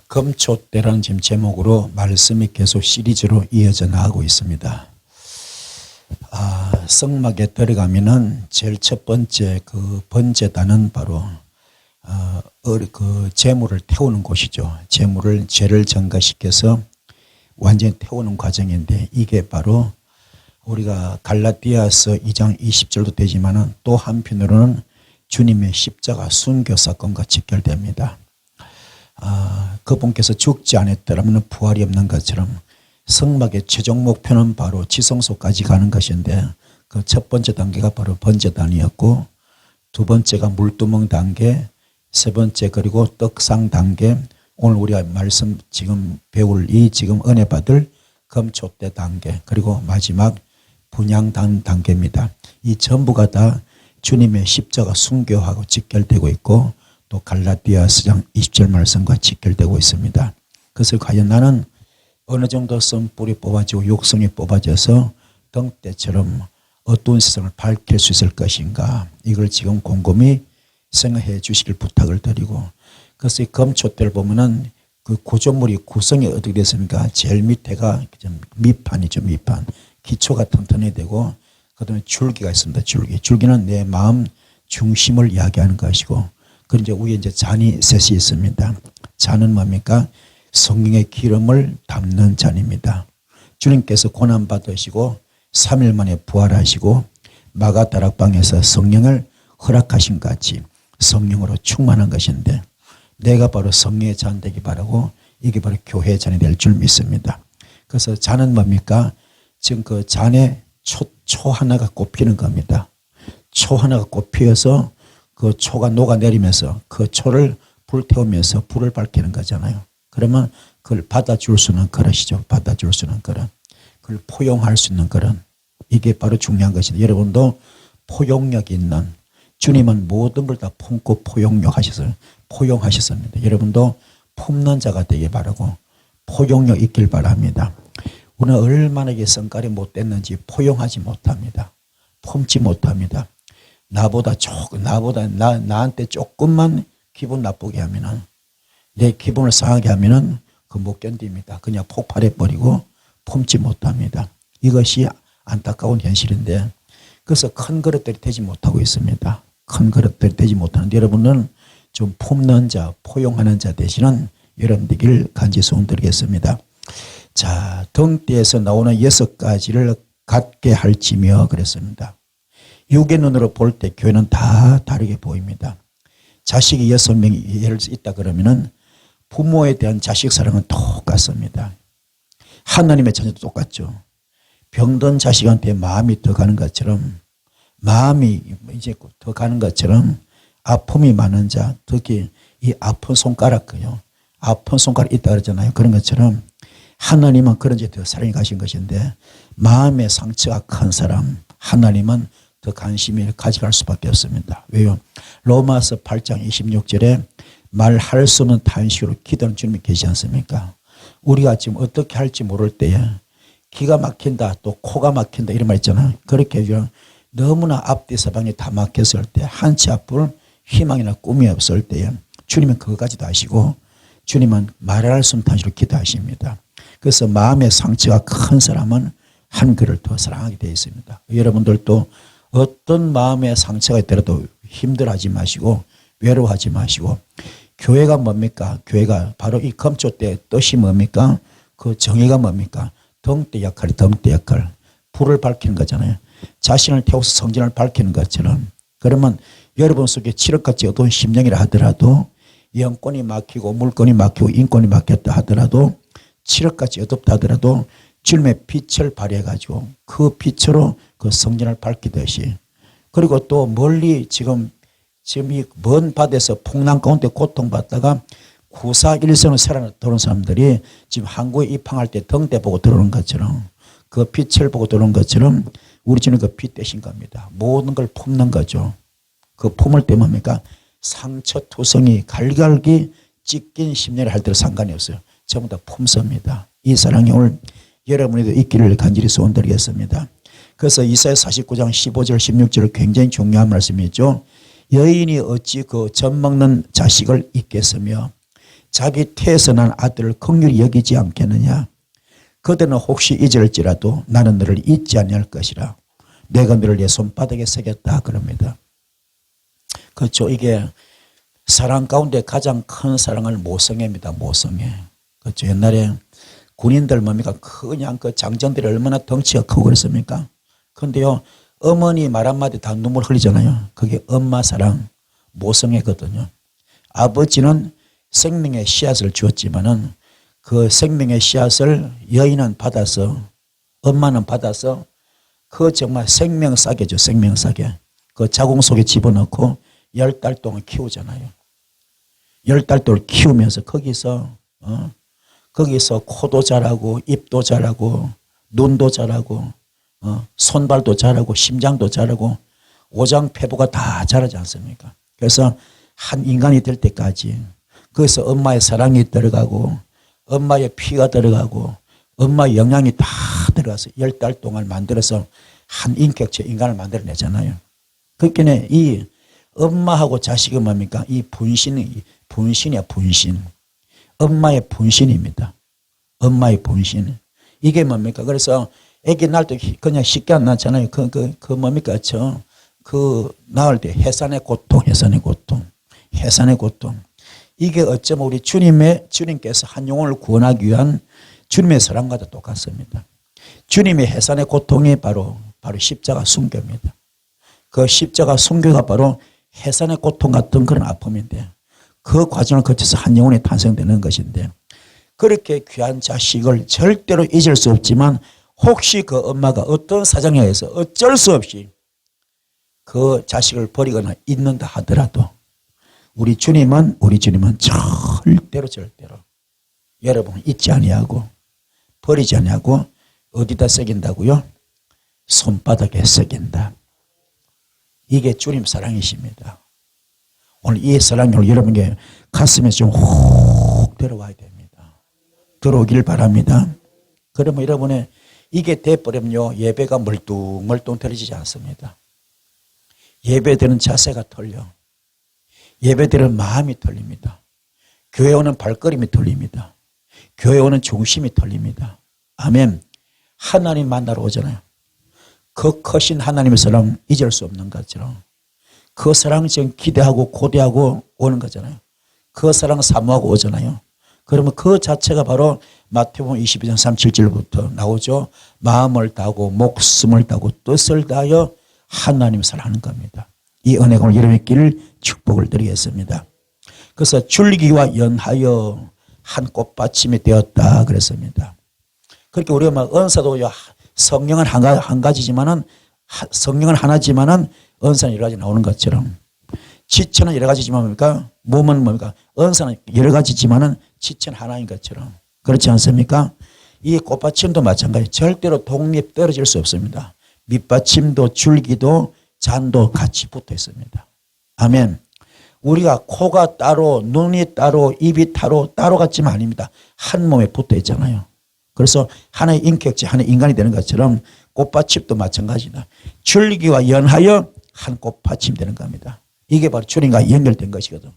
금초대라는 지금 제목으로 말씀이 계속 시리즈로 이어져 나가고 있습니다. 성막에 들어가면은 제일 첫 번째 그 번제단은 바로 그 제물을 태우는 곳이죠. 죄를 전가시켜서 완전히 태우는 과정인데, 이게 바로 우리가 갈라디아서 2장 20절도 되지만은 또 한편으로는 주님의 십자가 순교 사건과 직결됩니다. 그분께서 죽지 않았더라면 부활이 없는 것처럼 성막의 최종 목표는 바로 지성소까지 가는 것인데, 그 첫 번째 단계가 바로 번제단이었고, 두 번째가 물두멍 단계, 세 번째 그리고 떡상 단계, 오늘 우리가 말씀 지금 배울 이 지금 은혜 받을 금초대 단계, 그리고 마지막 분향단 단계입니다. 이 전부가 다 주님의 십자가 순교하고 직결되고 있고, 또 갈라디아서 장 20절 말씀과 직결되고 있습니다. 그래서 과연 나는 어느 정도 선뿔이 뽑아지고 육성이 뽑아져서 등대처럼 어두운 세상을 밝힐 수 있을 것인가, 이걸 지금 곰곰이 생각해 주시길 부탁을 드리고, 그래서 이 금초대를 보면은 그 구조물이 구성이 어떻게 됐습니까? 제일 밑에가 밑판이죠. 밑판. 기초가 튼튼해야 되고, 그 다음에 줄기가 있습니다. 줄기는 내 마음 중심을 이야기하는 것이고, 그 이제 위에 이제 잔이 셋이 있습니다. 잔은 뭡니까? 성령의 기름을 담는 잔입니다. 주님께서 고난 받으시고 3일 만에 부활하시고 마가다락방에서 성령을 허락하신 같이 성령으로 충만한 것인데, 내가 바로 성령의 잔 되기 바라고, 이게 바로 교회의 잔이 될 줄 믿습니다. 그래서 잔은 뭡니까? 지금 그 잔에 초 하나가 꼽히는 겁니다. 초 하나가 꼽히어서 그 초가 녹아내리면서 그 초를 불태우면서 불을 밝히는 거잖아요. 그러면 그걸 받아줄 수 있는 그릇이죠. 받아줄 수 있는 그릇. 그걸 포용할 수 있는 그릇. 이게 바로 중요한 것인데, 여러분도 포용력 있는, 주님은 모든 걸 다 품고 포용하셨습니다. 여러분도 품는 자가 되길 바라고 포용력 있길 바랍니다. 우리는 얼마나 성깔이 못됐는지 포용하지 못합니다. 품지 못합니다. 나한테 조금만 기분 나쁘게 하면은, 내 기분을 상하게 하면은 그 못 견딥니다. 그냥 폭발해 버리고 품지 못합니다. 이것이 안타까운 현실인데, 그래서 큰 그릇들이 되지 못하고 있습니다. 큰 그릇들이 되지 못하는데, 여러분은 좀 품는 자, 포용하는 자 되시는 여러분 되길 간절히 소원드리겠습니다. 자, 등대에서 나오는 6가지를 갖게 할지며 그랬습니다. 육의 눈으로 볼 때 교회는 다 다르게 보입니다. 자식이 6명이 예를 들어 있다 그러면은 부모에 대한 자식 사랑은 똑같습니다. 하나님의 자녀도 똑같죠. 병든 자식한테 마음이 더 가는 것처럼, 마음이 이제 더 가는 것처럼 아픔이 많은 자, 특히 이 아픈 손가락이요. 아픈 손가락 있다 그러잖아요. 그런 것처럼 하나님은 그런 데 더 사랑이 가신 것인데, 마음의 상처가 큰 사람, 하나님은 더 관심이 가져갈 수밖에 없습니다. 왜요? 로마서 8장 26절에 말할 수 없는 탄식으로 기도하는 주님이 계시지 않습니까? 우리가 지금 어떻게 할지 모를 때에 기가 막힌다, 또 코가 막힌다, 이런 말 있잖아요. 그렇게 해서 너무나 앞뒤 서방이 다 막혔을 때, 한치 앞을 희망이나 꿈이 없을 때에 주님은 그거까지도 아시고, 주님은 말할 수 없는 탄식으로 기도하십니다. 그래서 마음의 상처가 큰 사람은 한 그를 더 사랑하게 되어 있습니다. 여러분들도 어떤 마음의 상처가 있더라도 힘들어하지 마시고, 외로워하지 마시고, 교회가 뭡니까? 교회가 바로 이 금초대의 뜻이 뭡니까? 그 정의가 뭡니까? 등대 역할이 등대 역할. 불을 밝히는 거잖아요. 자신을 태워서 성전을 밝히는 것처럼. 그러면 여러분 속에 칠흑같이 어두운 심령이라 하더라도, 영권이 막히고 물권이 막히고 인권이 막혔다 하더라도, 칠흑같이 어둡다 하더라도 주님의 빛을 발휘해가지고 그 빛으로 그 성전을 밝히듯이, 그리고 또 멀리 지금 이 먼 밭에서 풍랑 가운데 고통받다가 9410으로 살아 들어온 사람들이 지금 한국에 입항할 때 등대 보고 들어오는 것처럼, 그 빛을 보고 들어오는 것처럼 우리 주님 그 빛 되신 겁니다. 모든 걸 품는 거죠. 그 품을 때 뭡니까? 상처투성이 갈갈기 찢긴 심령을 할 때도 상관이 없어요. 전부 다 품습니다. 이 사랑이 오늘 여러분에도 있기를 간절히 소원드리겠습니다. 그래서 이사야 49장 15절 16절은 굉장히 중요한 말씀이죠. 여인이 어찌 그 젖 먹는 자식을 잊겠으며 자기 태에서 난 아들을 긍휼히 여기지 않겠느냐. 그대는 혹시 잊을지라도 나는 너를 잊지 아니할 것이라. 내가 너를 내 손바닥에 새겼다 그럽니다. 그렇죠. 이게 사랑 가운데 가장 큰 사랑을 모성애입니다. 모성애. 그렇죠. 옛날에 군인들 뭡니까? 그냥 그 장정들이 얼마나 덩치가 크고 그랬습니까? 그런데요, 어머니 말 한마디 다 눈물 흘리잖아요. 그게 엄마 사랑, 모성애거든요. 아버지는 생명의 씨앗을 주었지만은 그 생명의 씨앗을 여인은 받아서, 엄마는 받아서 그 정말 생명싸개죠. 생명싸개. 그 자궁 속에 집어넣고 10달 동안 키우잖아요. 10달 동안 키우면서 거기서 코도 자라고 입도 자라고 눈도 자라고 손발도 자라고 심장도 자라고 오장폐부가 다 자라지 않습니까? 그래서 한 인간이 될 때까지 거기서 엄마의 사랑이 들어가고 엄마의 피가 들어가고 엄마의 영양이 다 들어가서 10달 동안 만들어서 한 인격체 인간을 만들어내잖아요. 그러니까 이 엄마하고 자식은 뭡니까? 이 분신이야, 분신. 엄마의 분신입니다. 엄마의 분신. 이게 뭡니까? 그래서 아기 낳을 때 그냥 쉽게 안 낳잖아요. 뭡니까? 낳을 때 해산의 고통, 해산의 고통, 해산의 고통. 이게 어쩌면 우리 주님께서 한 영혼을 구원하기 위한 주님의 사랑과도 똑같습니다. 주님의 해산의 고통이 바로 십자가 순교입니다. 그 십자가 순교가 바로 해산의 고통 같은 그런 아픔인데 그 과정을 거쳐서 한 영혼이 탄생되는 것인데 그렇게 귀한 자식을 절대로 잊을 수 없지만 혹시 그 엄마가 어떤 사정에 의해서 어쩔 수 없이 그 자식을 버리거나 잊는다 하더라도 우리 주님은 절대로 여러분 잊지 아니하고 버리지 아니하고 어디다 새긴다고요? 손바닥에 새긴다. 이게 주님 사랑이십니다. 오늘 이 사랑이 여러분에게 가슴에 좀 훅 들어와야 됩니다. 들어오길 바랍니다. 그러면 여러분의 이게 돼버리면요 예배가 멀뚱멀뚱 들어지지 않습니다. 예배드리는 자세가 틀려. 예배드리는 마음이 틀립니다. 교회 오는 발걸음이 틀립니다. 교회 오는 중심이 틀립니다. 아멘. 하나님 만나러 오잖아요. 그 크신 하나님의 사랑 잊을 수 없는 것처럼 그 사랑 지금 기대하고 고대하고 오는 거잖아요. 그 사랑 사모하고 오잖아요. 그러면 그 자체가 바로 마태복음 22장 37절부터 나오죠. 마음을 다하고 목숨을 다하고 뜻을 다하여 하나님을 사랑하는 겁니다. 이 은혜가 오늘 여러분의 길 축복을 드리겠습니다. 그래서 줄기와 연하여 한 꽃받침이 되었다 그랬습니다. 그렇게 우리가 막 은사도 성령은 한 가지지만은 성령은 하나지만은 은사는 여러 가지 나오는 것처럼 지체는 여러 가지지만 뭡니까? 몸은 뭡니까? 은사는 여러 가지지만은 지체는 하나인 것처럼 그렇지 않습니까? 이 꽃받침도 마찬가지. 절대로 독립 떨어질 수 없습니다. 밑받침도 줄기도 잔도 같이 붙어 있습니다. 아멘. 우리가 코가 따로 눈이 따로 입이 따로 같지만 아닙니다. 한 몸에 붙어 있잖아요. 그래서 하나의 인격체 하나의 인간이 되는 것처럼 꽃받침도 마찬가지다. 줄기와 연하여 한 꽃받침 되는 겁니다. 이게 바로 주님과 연결된 것이거든.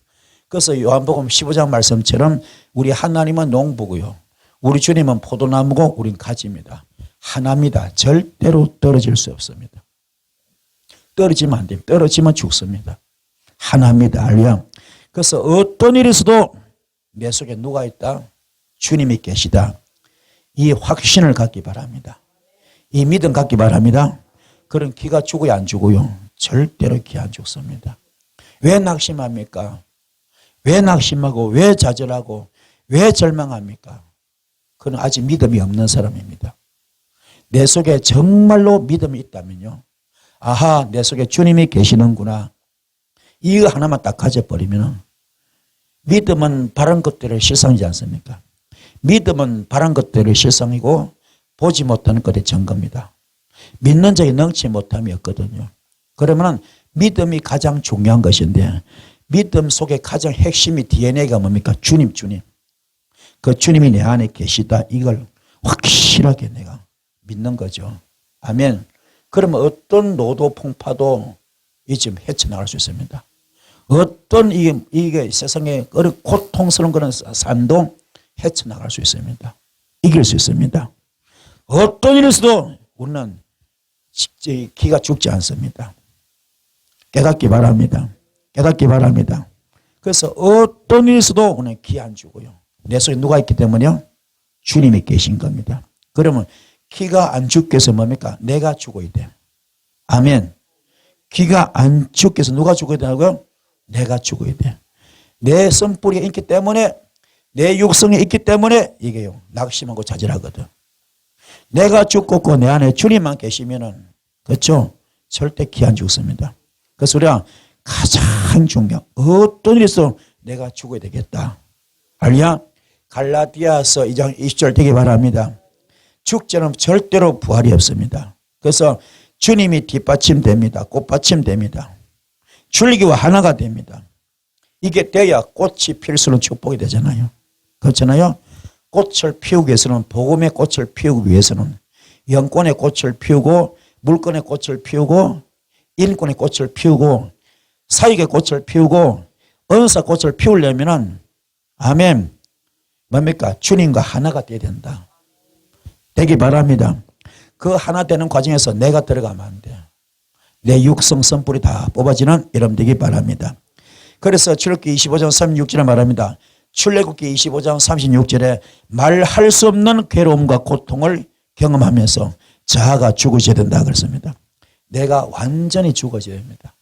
그래서 요한복음 15장 말씀처럼 우리 하나님은 농부고요. 우리 주님은 포도나무고 우린 가지입니다. 하나입니다. 절대로 떨어질 수 없습니다. 떨어지면 안 됩니다. 떨어지면 죽습니다. 하나입니다. 알려. 그래서 어떤 일이 있어도 내 속에 누가 있다? 주님이 계시다. 이 확신을 갖기 바랍니다. 이 믿음 갖기 바랍니다. 그런 기가 죽어야 안 죽어요. 절대로 기 안 죽습니다. 왜 낙심합니까? 왜 낙심하고 왜 좌절하고 왜 절망합니까? 그는 아직 믿음이 없는 사람입니다. 내 속에 정말로 믿음이 있다면요. 아하, 내 속에 주님이 계시는구나. 이거 하나만 딱 가져버리면 믿음은 바른 것들을 실상이지 않습니까? 믿음은 바른 것들을 실상이고 보지 못하는 것의 증거입니다. 믿는 자에 능치 못함이 없거든요. 그러면 믿음이 가장 중요한 것인데 믿음 속에 가장 핵심이 DNA가 뭡니까? 주님. 그 주님이 내 안에 계시다. 이걸 확실하게 내가 믿는 거죠. 아멘. 그러면 어떤 노도 풍파도 이 지금 헤쳐나갈 수 있습니다. 어떤 이게 세상에 고통스러운 그런 삶도 헤쳐나갈 수 있습니다. 이길 수 있습니다. 어떤 일에서도 우리는 기가 죽지 않습니다. 깨닫기 바랍니다. 깨닫기 바랍니다. 그래서 어떤 일에서도 우리는 기 안 죽어요. 내 속에 누가 있기 때문에요? 주님이 계신 겁니다. 그러면 기가 안 죽게 해서 뭡니까? 내가 죽어야 돼. 아멘. 기가 안 죽게 해서 누가 죽어야 되냐고요? 내가 죽어야 돼. 내 선뿌리가 있기 때문에, 내 육성이 있기 때문에 이게요, 낙심하고 자질하거든. 내가 죽고 내 안에 주님만 계시면은, 그렇죠? 절대 기 안 죽습니다. 그래서 우리가 가장 중요한, 어떤 일에서 내가 죽어야 되겠다. 알냐? 갈라디아서 2장 20절 되기 바랍니다. 죽지는 절대로 부활이 없습니다. 그래서 주님이 뒷받침됩니다. 꽃받침됩니다. 줄기와 하나가 됩니다. 이게 돼야 꽃이 필 수 있는 축복이 되잖아요. 그렇잖아요. 꽃을 피우기 위해서는, 복음의 꽃을 피우기 위해서는 영권의 꽃을 피우고, 물권의 꽃을 피우고, 인권의 꽃을 피우고, 사익의 꽃을 피우고, 은사 꽃을 피우려면은, 아멘, 뭡니까? 주님과 하나가 돼야 된다. 되기 바랍니다. 그 하나 되는 과정에서 내가 들어가면 안 돼. 내 육성 선뿌리 다 뽑아지는 여러분 되기 바랍니다. 그래서 출애굽기 25장 36절에 말합니다. 출애굽기 25장 36절에 말할 수 없는 괴로움과 고통을 경험하면서 자아가 죽어져야 된다 그랬습니다. 내가 완전히 죽어져야 됩니다.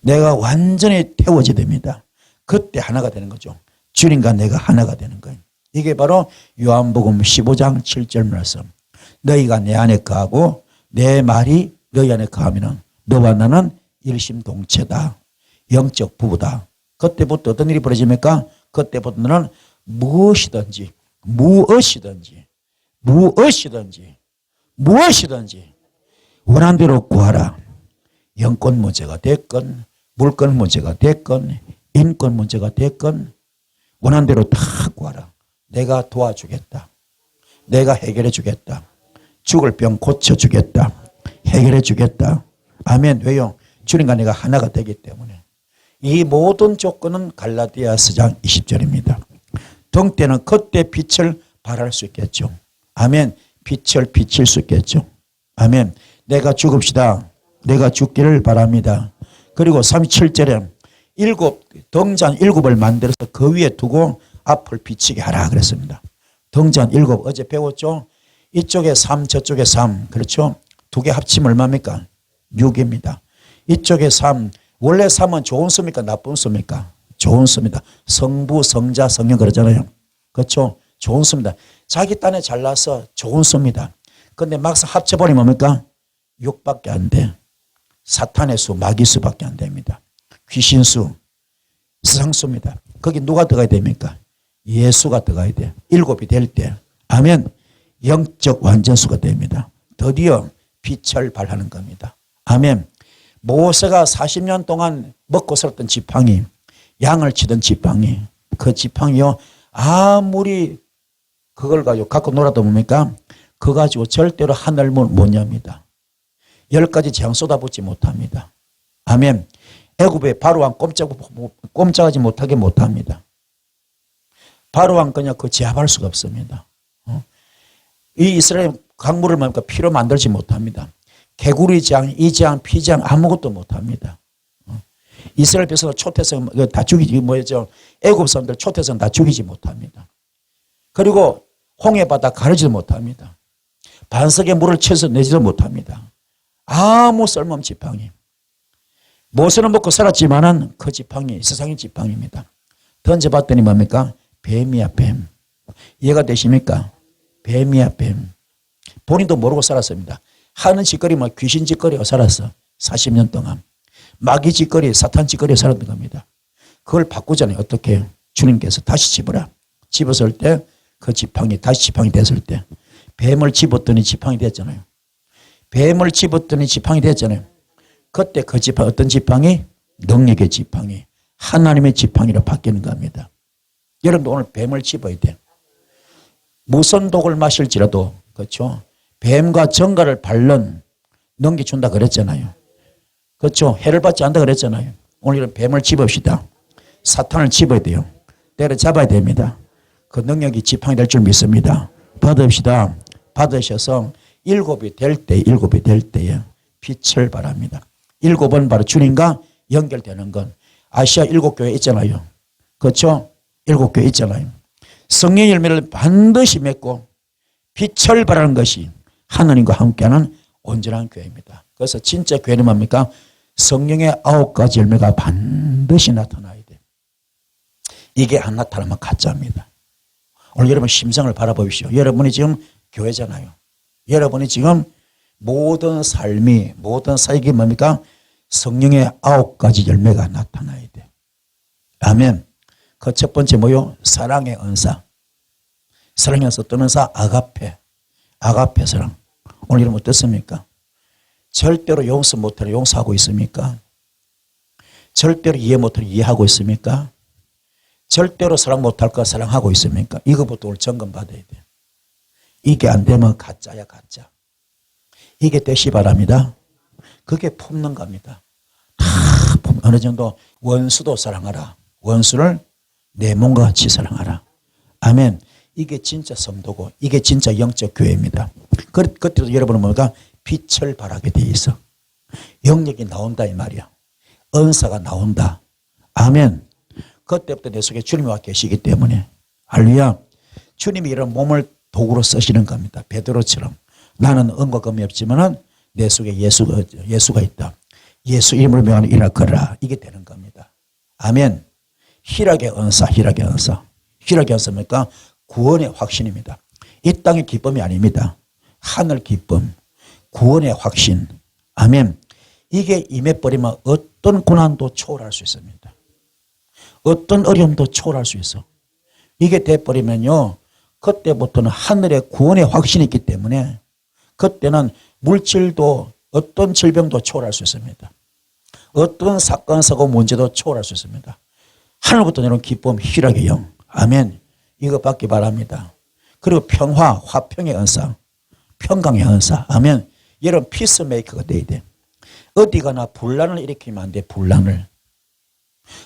내가 완전히 태워져야 됩니다. 그때 하나가 되는 거죠. 주님과 내가 하나가 되는 거예요. 이게 바로 요한복음 15장 7절 말씀. 너희가 내 안에 거하고 내 말이 너희 안에 거하면 너와 나는 일심동체다. 영적 부부다. 그때부터 어떤 일이 벌어집니까? 그때부터 너는 무엇이든지 원한 대로 구하라. 영권 문제가 됐건, 물권 문제가 됐건, 인권 문제가 됐건 원한 대로 다 구하라. 내가 도와주겠다. 내가 해결해 주겠다. 죽을 병 고쳐주겠다. 해결해 주겠다. 아멘. 왜요? 주님과 내가 하나가 되기 때문에. 이 모든 조건은 갈라디아서 장 20절입니다. 등 때는 그때 빛을 발할 수 있겠죠. 아멘. 빛을 비칠 수 있겠죠. 아멘. 내가 죽읍시다. 내가 죽기를 바랍니다. 그리고 37절에 등잔 7을 만들어서 그 위에 두고 앞을 비치게 하라 그랬습니다. 등잔 7 어제 배웠죠. 이쪽에 3 저쪽에 3 그렇죠. 두 개 합치면 얼마입니까? 6입니다. 이쪽에 3 원래 3은 좋은 수입니까? 나쁜 수입니까? 좋은 수입니다. 성부 성자 성령 그러잖아요. 그렇죠. 좋은 수입니다. 자기 딴에 잘나서 좋은 수입니다. 그런데 막상 합쳐버리면 뭡니까? 6밖에 안 돼. 사탄의 수 마귀수밖에 안 됩니다. 귀신수 세상수입니다. 거기 누가 들어가야 됩니까? 예수가 들어가야 돼. 7이 될 때. 아멘. 영적 완전수가 됩니다. 드디어 빛을 발하는 겁니다. 아멘. 모세가 40년 동안 먹고 살았던 지팡이, 양을 치던 지팡이, 그 지팡이요 아무리 그걸 가지고 갖고 놀아도 뭡니까? 그거 가지고 절대로 하늘을 못 엽니다. 10가지 재앙 쏟아붓지 못합니다. 아멘. 애굽의 바로왕 꼼짝하지 못하게 못합니다. 바로왕 그냥 그 제압할 수가 없습니다. 이 이스라엘 강물을 뭡니까? 피로 만들지 못합니다. 개구리 재앙, 이 재앙, 피 재앙 아무것도 못합니다. 이스라엘 백성 초태성 다 죽이지 뭐죠? 애굽 사람들 초태성 다 죽이지 못합니다. 그리고 홍해 바다 가르지도 못합니다. 반석에 물을 채서 내지도 못합니다. 아무 쓸모없는 지팡이. 모세는 먹고 살았지만은 그 지팡이 세상의 지팡이입니다. 던져봤더니 뭡니까? 뱀이야 뱀. 이해가 되십니까? 뱀이야 뱀. 본인도 모르고 살았습니다. 하는 짓거리 뭐 귀신 짓거리가 살았어. 40년 동안. 마귀 짓거리 사탄 짓거리가 살았던 겁니다. 그걸 바꾸잖아요. 어떻게 해요? 주님께서 다시 집어라. 집었을 때 그 지팡이 다시 지팡이 됐을 때 뱀을 집었더니 지팡이 됐잖아요. 뱀을 집었더니 지팡이 됐잖아요. 그때 그 지팡이 어떤 지팡이? 능력의 지팡이. 하나님의 지팡이로 바뀌는 겁니다. 여러분도 오늘 뱀을 집어야 돼. 무슨 독을 마실지라도 그렇죠. 뱀과 정갈을 밟는 능력 준다 그랬잖아요. 그렇죠. 해를 받지 않는다 그랬잖아요. 오늘은 뱀을 집읍시다. 사탄을 집어야 돼요. 때려잡아야 됩니다. 그 능력이 지팡이 될 줄 믿습니다. 받읍시다. 받으셔서 일곱이 될 때에 빛을 발합니다. 7번 바로 주님과 연결되는 건 아시아 7교회 있잖아요. 그렇죠? 7교회 있잖아요. 성령의 열매를 반드시 맺고 빛을 발하는 것이 하나님과 함께하는 온전한 교회입니다. 그래서 진짜 교회는 뭡니까? 성령의 9가지 열매가 반드시 나타나야 돼. 이게 안 나타나면 가짜입니다. 오늘 여러분 심성을 바라보십시오. 여러분이 지금 교회잖아요. 여러분이 지금 모든 삶이 모든 사역이 뭡니까? 성령의 9가지 열매가 나타나야 돼. 아멘. 그 첫 번째 뭐요? 사랑의 은사. 사랑의 은사 어떤 은사? 아가페. 아가페 사랑. 오늘 여러분 어떻습니까? 절대로 용서 못하려 용서하고 있습니까? 절대로 이해 못하려 이해하고 있습니까? 절대로 사랑 못할 거 사랑하고 있습니까? 이거부터 오늘 점검 받아야 돼. 이게 안 되면 가짜야 가짜. 이게 되시 바랍니다. 그게 품는 겁니다. 다 어느 정도 원수도 사랑하라. 원수를 내 몸과 같이 사랑하라. 아멘. 이게 진짜 성도고 이게 진짜 영적 교회입니다. 그때도 여러분은 뭔가 빛을 발하게 돼 있어. 영역이 나온다 이 말이야. 은사가 나온다. 아멘. 그때부터 내 속에 주님이 와 계시기 때문에 할렐루야. 주님이 이런 몸을 도구로 쓰시는 겁니다. 베드로처럼 나는 은과 금이 없지만은 내 속에 예수가 있다. 예수 이름으로 명하는 일어나 걸어라. 이게 되는 겁니다. 아멘. 희락의 은사, 희락의 은사. 희락의 은사입니까? 구원의 확신입니다. 이 땅의 기쁨이 아닙니다. 하늘 기쁨, 구원의 확신. 아멘. 이게 임해버리면 어떤 고난도 초월할 수 있습니다. 어떤 어려움도 초월할 수 있어. 이게 돼버리면요. 그때부터는 하늘의 구원의 확신이 있기 때문에 그때는 물질도 어떤 질병도 초월할 수 있습니다. 어떤 사건, 사고, 문제도 초월할 수 있습니다. 하늘부터 내려온 기쁨, 희락의 영. 아멘. 이거 받기 바랍니다. 그리고 평화, 화평의 은사, 평강의 은사. 아멘. 여러분 피스메이커가 돼야 돼. 어디 가나 분란을 일으키면 안 돼. 분란을.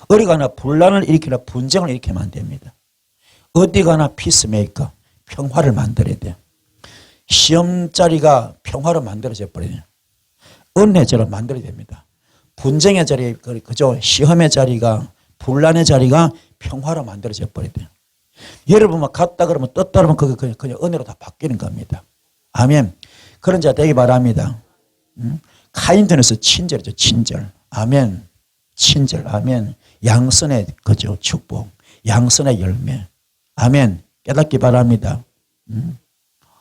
어디 가나 분란을 일으키나 분쟁을 일으키면 안 됩니다. 어디 가나 피스메이커, 평화를 만들어야 돼. 시험 자리가 평화로 만들어져 버려요. 은혜의 자리로 만들어야 됩니다. 분쟁의 자리, 그죠? 시험의 자리가, 분란의 자리가 평화로 만들어져 버려야 돼요. 여러분만 갔다 그러면 떴다 그러면 그게 그냥 은혜로 다 바뀌는 겁니다. 아멘. 그런 자 되기 바랍니다. 카인전에서 친절이죠, 친절. 아멘. 친절, 아멘. 양선의 그죠, 축복. 양선의 열매. 아멘. 깨닫기 바랍니다.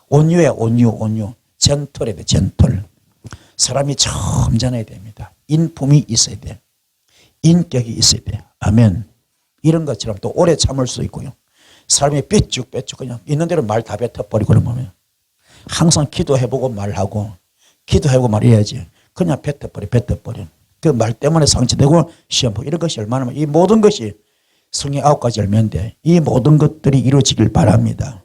온유에 온유. 젠틀해야 돼, 젠틀. 사람이 점잖아야 됩니다. 인품이 있어야 돼. 인격이 있어야 돼. 아멘. 이런 것처럼 또 오래 참을 수 있고요. 사람이 삐쭉 그냥 있는 대로 말 다 뱉어버리고 그러면 항상 기도해보고 말하고 기도해보고 말해야지. 그냥 뱉어버려. 그 말 때문에 상처되고 시험 보고 이런 것이 얼마나 이 모든 것이 성의 9가지 열매인데 이 모든 것들이 이루어지길 바랍니다.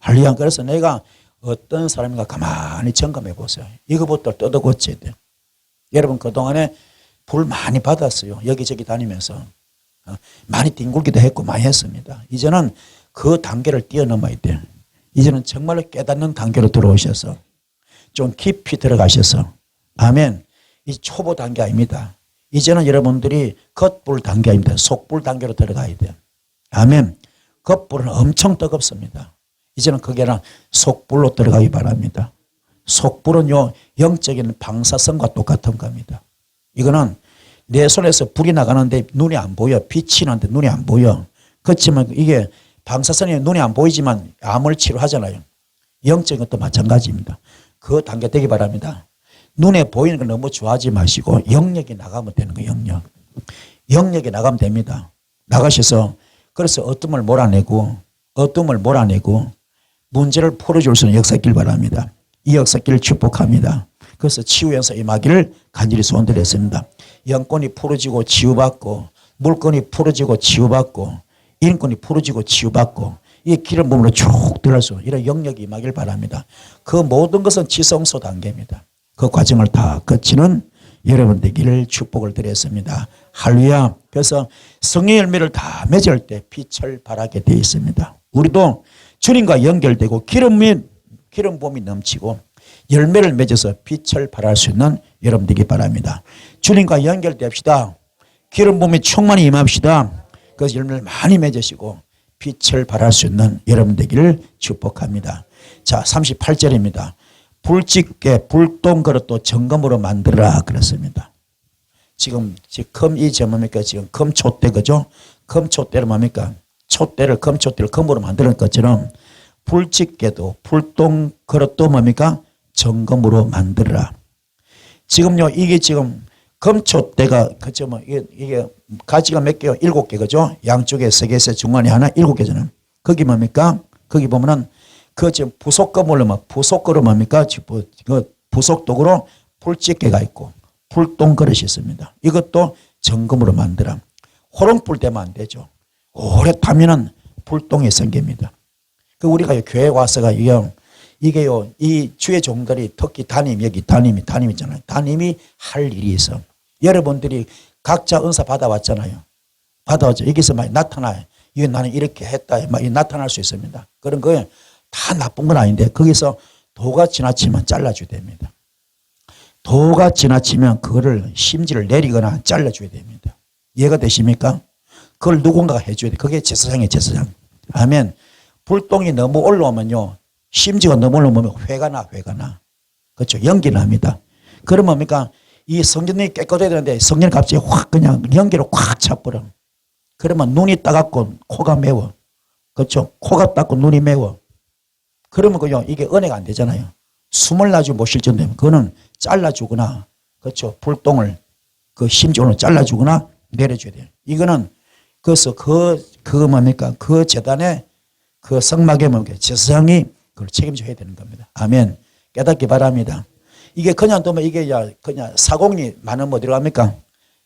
할렐루야. 그래서 내가 어떤 사람인가 가만히 점검해 보세요. 이거부터 뜯어 고쳐야 돼. 여러분 그동안에 불 많이 받았어요. 여기저기 다니면서 많이 뒹굴기도 했고 많이 했습니다. 이제는 그 단계를 뛰어넘어야 돼. 이제는 정말로 깨닫는 단계로 들어오셔서 좀 깊이 들어가셔서 아멘. 이 초보 단계 아닙니다. 이제는 여러분들이 겉불 단계 아닙니다. 속불 단계로 들어가야 돼요. 아멘. 겉불은 엄청 뜨겁습니다. 이제는 그게 아니라 속불로 들어가기 바랍니다. 속불은요 영적인 방사선과 똑같은 겁니다. 이거는 내 손에서 불이 나가는데 눈이 안 보여. 빛이 나는데 눈이 안 보여. 그렇지만 이게 방사선이 눈에 안 보이지만 암을 치료하잖아요. 영적인 것도 마찬가지입니다. 그 단계 되기 바랍니다. 눈에 보이는 걸 너무 좋아하지 마시고 영역이 나가면 되는 거예요. 영역이 나가면 됩니다. 나가셔서 그래서 어둠을 몰아내고 문제를 풀어줄 수 있는 역사길 바랍니다. 이 역사길을 축복합니다. 그래서 치유연사 임하기를 간절히 소원드렸습니다. 영권이 풀어지고 치유받고 물건이 풀어지고 치유받고 인권이 풀어지고 치유받고 이 길을 몸으로 쭉 들어갈 수 이런 영역이 임하길 바랍니다. 그 모든 것은 지성소 단계입니다. 그 과정을 다 거치는 여러분 되기를 축복을 드렸습니다. 할렐루야. 그래서 성령 열매를 다 맺을 때 빛을 발하게 되어 있습니다. 우리도 주님과 연결되고 기름 부음이 넘치고 열매를 맺어서 빛을 발할 수 있는 여러분 되기 바랍니다. 주님과 연결됩시다. 기름 부음이 충만히 임합시다. 그래서 열매를 많이 맺으시고 빛을 발할 수 있는 여러분 되기를 축복합니다. 자, 38절입니다. 불집게 불똥 그릇도 정금으로 만들어라 그랬습니다. 지금 이 뭡니까? 지금 금촛대 그죠? 금촛대를 뭡니까? 금촛대를 금으로 만드는 것처럼 불집게도 불똥 그릇도 뭡니까? 정금으로 만들어라. 지금요, 이게 지금 금촛대가 그죠? 뭐 이게 가지가 몇 개요? 7개 그죠? 양쪽에 3개에서 중간에 하나 7개잖아요. 거기 뭡니까? 거기 보면은 그 지금 부속금으로 부속그릇 뭡니까? 부속독으로 불집게가 있고 불똥 그릇이 있습니다. 이것도 정금으로 만들어. 호롱불 되면 안 되죠. 오래 타면은 불똥이 생깁니다. 그 우리가 교회 와서가 이게요, 이 주의 종들이 특히 담임 있잖아요. 담임이 할 일이 있어. 여러분들이 각자 은사 받아왔잖아요. 받아왔죠. 여기서 막 나타나요. 이게 나는 이렇게 했다. 막 나타날 수 있습니다. 그런 거에 다 나쁜 건 아닌데 거기서 도가 지나치면 잘라줘야 됩니다. 도가 지나치면 그거를 심지를 내리거나 잘라줘야 됩니다. 이해가 되십니까? 그걸 누군가가 해줘야 돼. 그게 제사장이에요, 제사장. 아멘. 불똥이 너무 올라오면요, 심지가 너무 올라오면 회가 나. 그렇죠. 연기 납니다. 그러면 뭡니까? 이 성전이 깨끗해야 되는데 성전이 갑자기 확 그냥 연기로 꽉 차버려. 그러면 눈이 따갑고 코가 매워. 그렇죠. 코가 따갑고 눈이 매워. 그러면 그요, 이게 은혜가 안 되잖아요. 숨을 나주고 못 쉴 정도면 그거는 잘라주거나, 그렇죠. 불똥을 그 심지어는 잘라주거나 내려줘야 돼요. 이거는 그래서 뭡니까? 그 재단에 그 성막에 뭡니까? 제사장이 그걸 책임져야 되는 겁니다. 아멘. 깨닫기 바랍니다. 이게 그냥 두면 이게 그냥 사공이 많으면 어디로 갑니까?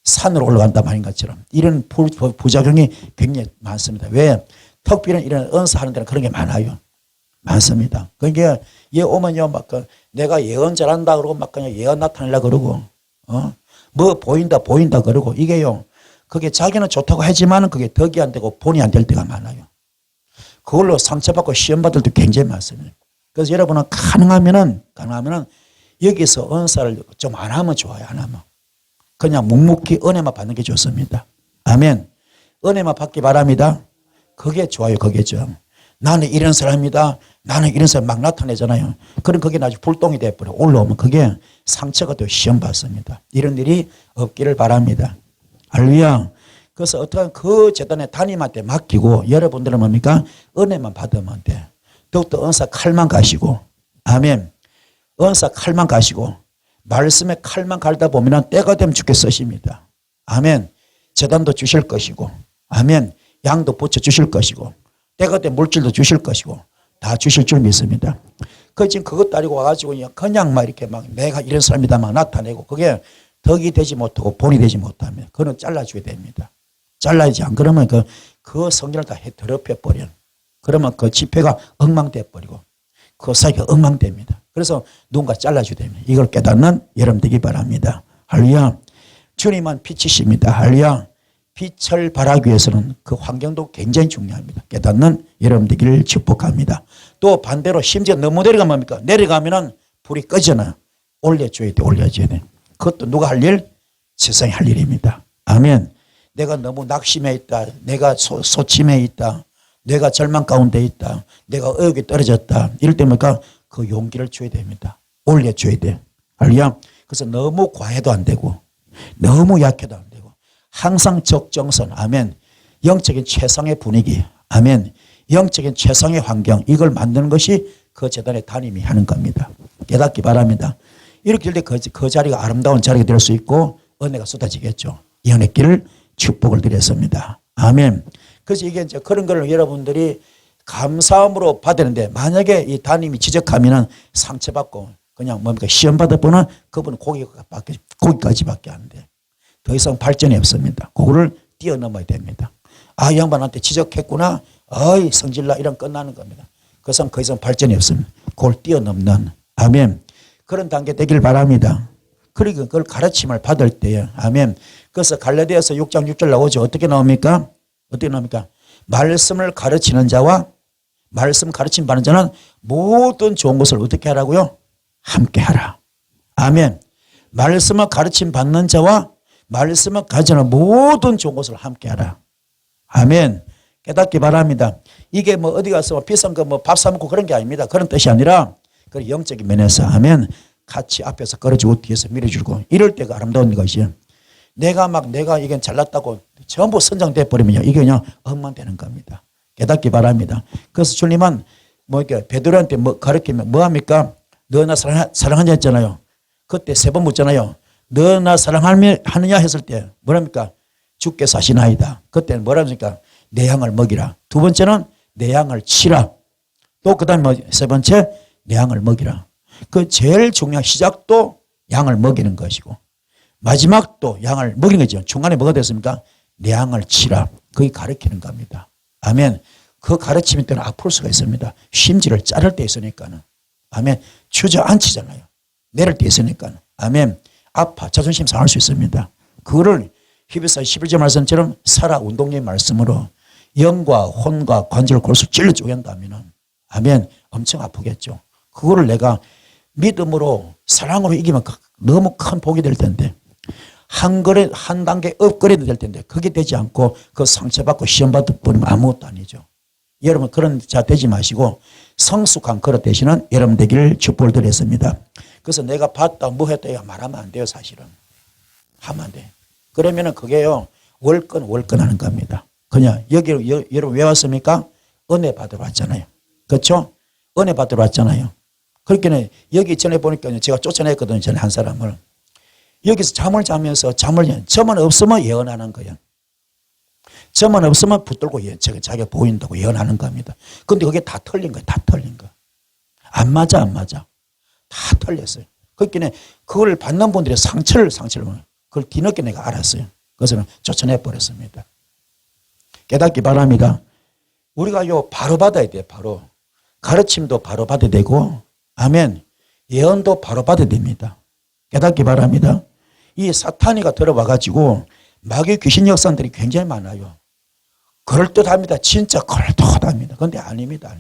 산으로 올라간다 말인 것처럼 이런 부작용이 굉장히 많습니다. 왜? 특별히 이런 은사하는 데는 그런 게 많아요. 많습니다. 그러니까 얘 오면요, 막 내가 예언 잘한다 그러고 막 그냥 예언 나타내려 그러고, 뭐 보인다 그러고 이게요, 그게 자기는 좋다고 하지만은 그게 덕이 안 되고 본이 안 될 때가 많아요. 그걸로 상처받고 시험받을 때 굉장히 많습니다. 그래서 여러분은 가능하면은 여기서 은사를 좀 안 하면 좋아요. 안 하면. 그냥 묵묵히 은혜만 받는 게 좋습니다. 아멘. 은혜만 받기 바랍니다. 그게 좋아요. 그게 좀. 나는 이런 사람이다. 나는 이런 사람 막 나타내잖아요. 그럼 그게 나중에 불똥이 돼버려. 올라오면 그게 상처가 또 시험 받습니다. 이런 일이 없기를 바랍니다. 할렐루야. 그래서 어떻게 그 재단에 담임한테 맡기고 여러분들은 뭡니까? 은혜만 받으면 돼. 더욱더 은사 칼만 가시고, 아멘. 은사 칼만 가시고 말씀에 칼만 갈다 보면 때가 되면 주께 쓰십니다. 아멘. 재단도 주실 것이고, 아멘. 양도 붙여 주실 것이고, 때가 되면 물질도 주실 것이고 다 주실 줄 믿습니다. 그 지금 그것 따리고 와가지고 그냥 막 이렇게 막 내가 이런 사람이다 막 나타내고 그게 덕이 되지 못하고 본이 되지 못하면 그거는 잘라줘야 됩니다. 잘라야지. 안 그러면 그 성전을 다 더럽혀 버려. 그러면 그 집회가 엉망돼 버리고 그 사이가 엉망됩니다. 그래서 누군가 잘라줘야 됩니다. 이걸 깨닫는 여러분 되기 바랍니다. 할렐루야. 주님만 빛이십니다. 할렐루야. 빛을 발하기 위해서는 그 환경도 굉장히 중요합니다. 깨닫는 여러분 되기를 축복합니다. 또 반대로 심지어 너무 내려가면 뭡니까? 내려가면은 불이 꺼지잖아요. 올려줘야 돼. 올려줘야 돼. 그것도 누가 할 일? 세상이 할 일입니다. 아멘. 내가 너무 낙심해 있다. 내가 소침해 있다. 내가 절망 가운데 있다. 내가 의욕이 떨어졌다. 이럴 때 뭡니까? 그 용기를 줘야 됩니다. 올려줘야 돼. 할렐루야. 그래서 너무 과해도 안 되고 너무 약해도 안 되고 항상 적정선. 아멘. 영적인 최상의 분위기. 아멘. 영적인 최상의 환경. 이걸 만드는 것이 그 재단의 담임이 하는 겁니다. 깨닫기 바랍니다. 이렇게 될 때 그 자리가 아름다운 자리가 될 수 있고 은혜가 쏟아지겠죠. 이 은혜 길을 축복을 드렸습니다. 아멘. 그래서 이게 이제 그런 걸 여러분들이 감사함으로 받았는데 만약에 이 담임이 지적하면은 상처받고 그냥 뭡니까 시험 받아보는 그분은 거기까지밖에 안 돼. 더 이상 발전이 없습니다. 그거를 뛰어넘어야 됩니다. 아, 이 양반한테 지적했구나. 어이, 성질나. 이런 끝나는 겁니다. 그것은 더 이상 발전이 없습니다. 그걸 뛰어넘는. 아멘. 그런 단계 되길 바랍니다. 그러니까 그걸 가르침을 받을 때에 아멘. 그래서 갈라디아서 6장 6절 나오죠. 어떻게 나옵니까? 어떻게 나옵니까? 말씀을 가르치는 자와 말씀 가르침 받는 자는 모든 좋은 것을 어떻게 하라고요? 함께 하라. 아멘. 말씀을 가르침 받는 자와 말씀을 가르치는 모든 좋은 것을 함께 하라. 아멘. 깨닫기 바랍니다. 이게 뭐 어디 가서 비싼 거 뭐 밥 사 먹고 그런 게 아닙니다. 그런 뜻이 아니라 그 영적인 면에서 하면 같이 앞에서 끌어주고 뒤에서 밀어주고 이럴 때가 아름다운 것이요. 내가 이건 잘났다고 전부 선정돼 버리면요. 이게 그냥 엉망되는 겁니다. 깨닫기 바랍니다. 그래서 주님은 뭐 이렇게 베드로한테 뭐 가르치면 뭐 합니까? 너 나 사랑하냐 했잖아요. 그때 3번 묻잖아요. 너 나 사랑하느냐 했을 때 뭐랍니까? 주께 사시나이다. 그때는 뭐랍니까? 내 양을 먹이라. 두 번째는 내 양을 치라. 또 그다음에 뭐 세 번째 내 양을 먹이라. 그 제일 중요한 시작도 양을 먹이는 것이고 마지막도 양을 먹이는 거죠. 중간에 뭐가 됐습니까? 내 양을 치라. 그게 가르치는 겁니다. 아멘. 그 가르침이 때는 아플 수가 있습니다. 심지를 자를 때 있으니까는. 아멘. 주저앉히잖아요. 내릴 때 있으니까는. 아멘. 아파. 자존심 상할 수 있습니다. 그거를 히브리서 11절 말씀처럼 살아 운동의 말씀으로 영과 혼과 관절을 골수 찔러 쪼갠다면 아멘. 엄청 아프겠죠. 그거를 내가 믿음으로 사랑으로 이기면 너무 큰 복이 될 텐데 한 단계 업그레이드 될 텐데 그게 되지 않고 그 상처받고 시험받을 뿐이면 아무것도 아니죠. 여러분 그런 자 되지 마시고 성숙한 그릇 되시는 여러분 되기를 축복을 드렸습니다. 그래서 내가 봤다 뭐 했다 이거 말하면 안 돼요. 사실은 하면 안 돼. 그러면은 그게요 월권 하는 겁니다. 그냥 여기 여러분 왜 왔습니까? 은혜 받으러 왔잖아요. 그렇죠? 은혜 받으러 왔잖아요. 그렇게는 여기 전에 보니까 제가 쫓아냈거든요. 전에 한 사람을. 여기서 잠을 자면서 저만 없으면 예언하는 거예요. 저만 없으면 붙들고 자기가 보인다고 예언하는 겁니다. 그런데 그게 다 틀린 거예요. 다 틀린 거. 안 맞아. 다 틀렸어요. 그렇기는 그걸 받는 분들이 상처를 그걸 뒤늦게 내가 알았어요. 그래서 쫓아내버렸습니다. 깨닫기 바랍니다. 우리가 바로 받아야 돼요. 바로. 가르침도 바로 받아야 되고 아멘. 예언도 바로 받아야 됩니다. 깨닫기 바랍니다. 이 사탄이가 들어와가지고 마귀 귀신 역사들이 굉장히 많아요. 그럴듯합니다. 진짜 그럴듯합니다. 그런데 아닙니다.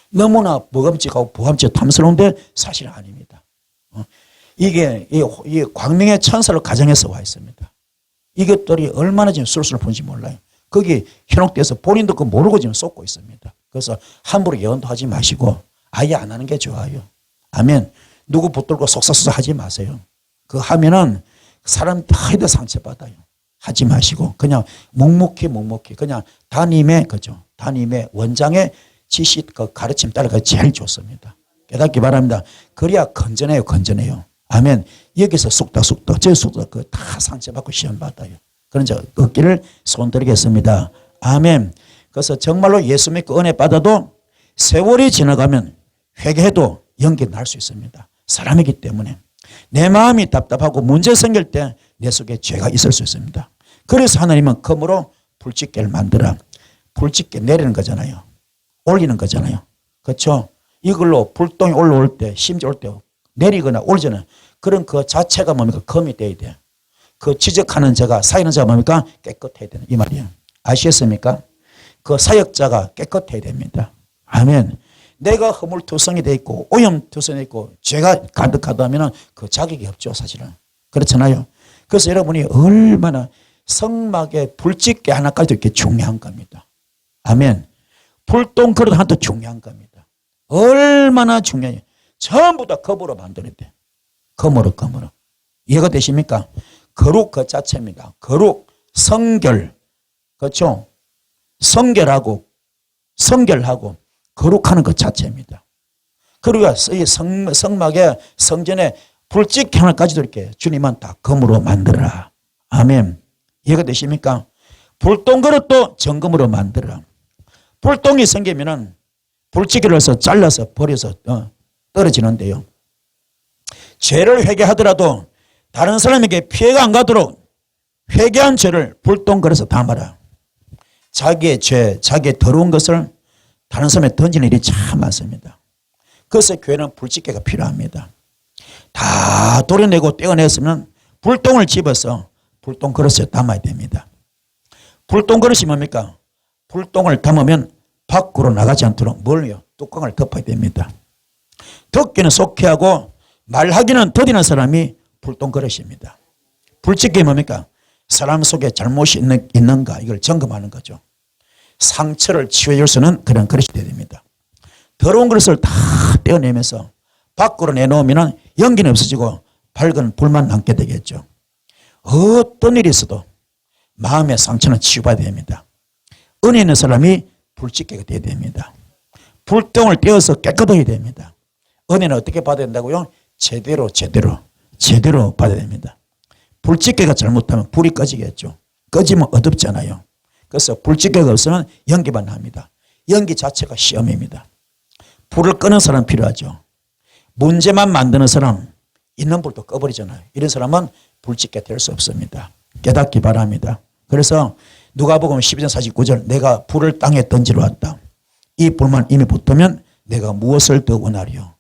너무나 먹음직하고 부함직 탐스러운데 사실은 아닙니다. 이게 이 광명의 천사를 가정해서 와 있습니다. 이것들이 얼마나 지금 술술 푸는지 몰라요. 거기 현혹돼서 본인도 그거 모르고 지금 쏟고 있습니다. 그래서 함부로 예언도 하지 마시고 아예 안 하는 게 좋아요. 아멘. 누구 붙들고 속삭삭 하지 마세요. 그거 하면은 사람 다 상처받아요. 하지 마시고 그냥 묵묵히 그냥 담임의 원장의 지시 그 가르침 따라가 제일 좋습니다. 깨닫기 바랍니다. 그래야 건전해요. 아멘. 여기서 쑥덕 저 쑥덕 그 다 상처받고 시험 받아요. 그런 자 없기를 소원드리겠습니다. 아멘. 그래서 정말로 예수 믿고 은혜 받아도 세월이 지나가면 회개해도 연기 날 수 있습니다. 사람이기 때문에 내 마음이 답답하고 문제 생길 때 내 속에 죄가 있을 수 있습니다. 그래서 하나님은 검으로 불집게를 만들어 불집게 내리는 거잖아요. 올리는 거잖아요. 그렇죠? 이걸로 불똥이 올라올 때 심지 올 때 내리거나 올리잖아요. 그런 그 자체가 뭡니까? 검이 돼야 돼요. 그 지적하는 자가 사이는 자가 뭡니까? 깨끗해야 되는 이 말이에요. 아시겠습니까? 그 사역자가 깨끗해야 됩니다. 아멘. 내가 허물투성이 돼 있고 오염투성이 돼 있고 죄가 가득하다면 그 자격이 없죠. 사실은. 그렇잖아요. 그래서 여러분이 얼마나 성막에 불집게 하나까지도 이렇게 중요한 겁니다. 아멘. 불똥 그릇 하나도 중요한 겁니다. 얼마나 중요해요. 전부 다 검으로 만들어야 돼. 검으로. 이해가 되십니까? 거룩 그 자체입니다. 거룩, 성결. 그렇죠? 성결하고 거룩하는 것 자체입니다. 그리고 이 성막에 성전에 불집 하나까지도 이렇게 주님은 다 검으로 만들어라. 아멘. 이해가 되십니까? 불똥 그릇도 정금으로 만들어라. 불똥이 생기면은 불치기를 해서 잘라서 버려서 떨어지는데요. 죄를 회개하더라도 다른 사람에게 피해가 안 가도록 회개한 죄를 불똥 그릇에 담아라. 자기의 죄, 자기의 더러운 것을 다른 사람에 던지는 일이 참 많습니다. 그래서 교회는 불집게가 필요합니다. 다 도려내고 떼어냈으면 불똥을 집어서 불똥 그릇에 담아야 됩니다. 불똥 그릇이 뭡니까? 불똥을 담으면 밖으로 나가지 않도록 뭘요? 뚜껑을 덮어야 됩니다. 덮기는 속해하고 말하기는 더디는 사람이 불똥 그릇입니다. 불집게 뭡니까? 사람 속에 잘못이 있는가 이걸 점검하는 거죠. 상처를 치유해 줄 수는 그런 그릇이 되어야 됩니다. 더러운 그릇을 다 떼어내면서 밖으로 내놓으면 연기는 없어지고 밝은 불만 남게 되겠죠. 어떤 일이 있어도 마음의 상처는 치유받아야 됩니다. 은혜 있는 사람이 불집게가 되어야 됩니다. 불똥을 떼어서 깨끗하게 됩니다. 은혜는 어떻게 받아야 된다고요? 제대로 받아야 됩니다. 불집게가 잘못하면 불이 꺼지겠죠. 꺼지면 어둡잖아요. 그래서 불집게가 없으면 연기만 납니다. 연기 자체가 시험입니다. 불을 끄는 사람 필요하죠. 문제만 만드는 사람 있는 불도 꺼버리잖아요. 이런 사람은 불집게 될 수 없습니다. 깨닫기 바랍니다. 그래서 누가복음 12장 49절 내가 불을 땅에 던지러 왔다. 이 불만 이미 붙으면 내가 무엇을 더 원하리요.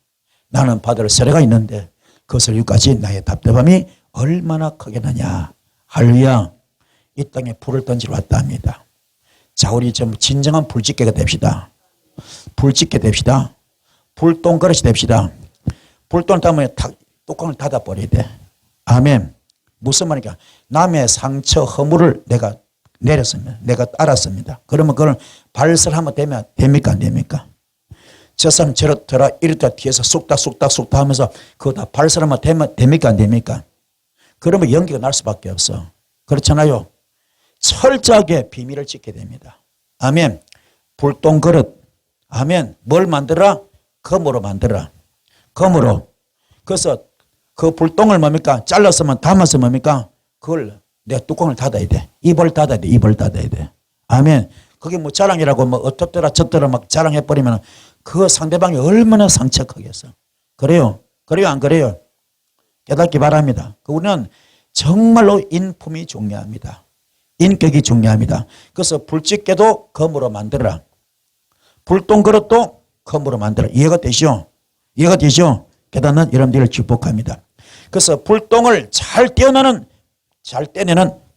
나는 받을 세례가 있는데 그것을 여기까지 나의 답답함이 얼마나 크겠느냐. 할렐루야. 이 땅에 불을 던지러 왔다 합니다. 자, 우리 좀 진정한 불집게가 됩시다. 불집게 됩시다. 불똥 그릇이 됩시다. 불똥을 담으면 뚜껑을 닫아버려야 돼. 아멘. 무슨 말이냐. 남의 상처 허물을 내가 내렸습니다. 내가 알았습니다. 그러면 그걸 발설하면 됩니까 안 됩니까? 저 사람 저렇더라 이렇다 뒤에서 쑥닥 하면서 그거 다 발설하면 됩니까 안 됩니까? 그러면 연기가 날 수밖에 없어. 그렇잖아요. 철저하게 비밀을 지켜야 됩니다. 아멘. 불똥 그릇. 아멘. 뭘 만들어라? 검으로 만들어라. 검으로. 그래서 그 불똥을 뭡니까? 잘랐으면 담아서 뭡니까? 그걸 내가 뚜껑을 닫아야 돼. 입을 닫아야 돼. 아멘. 그게 뭐 자랑이라고 뭐 어떻더라 저더라 막 자랑해버리면 그 상대방이 얼마나 상처 크겠어. 그래요? 안 그래요? 깨닫기 바랍니다. 우리는 정말로 인품이 중요합니다. 인격이 중요합니다. 그래서 불집게도 검으로 만들어라. 불똥 그릇도 검으로 만들어라. 이해가 되시죠? 깨닫는 여러분들을 축복합니다. 그래서 불똥을 잘 떼내는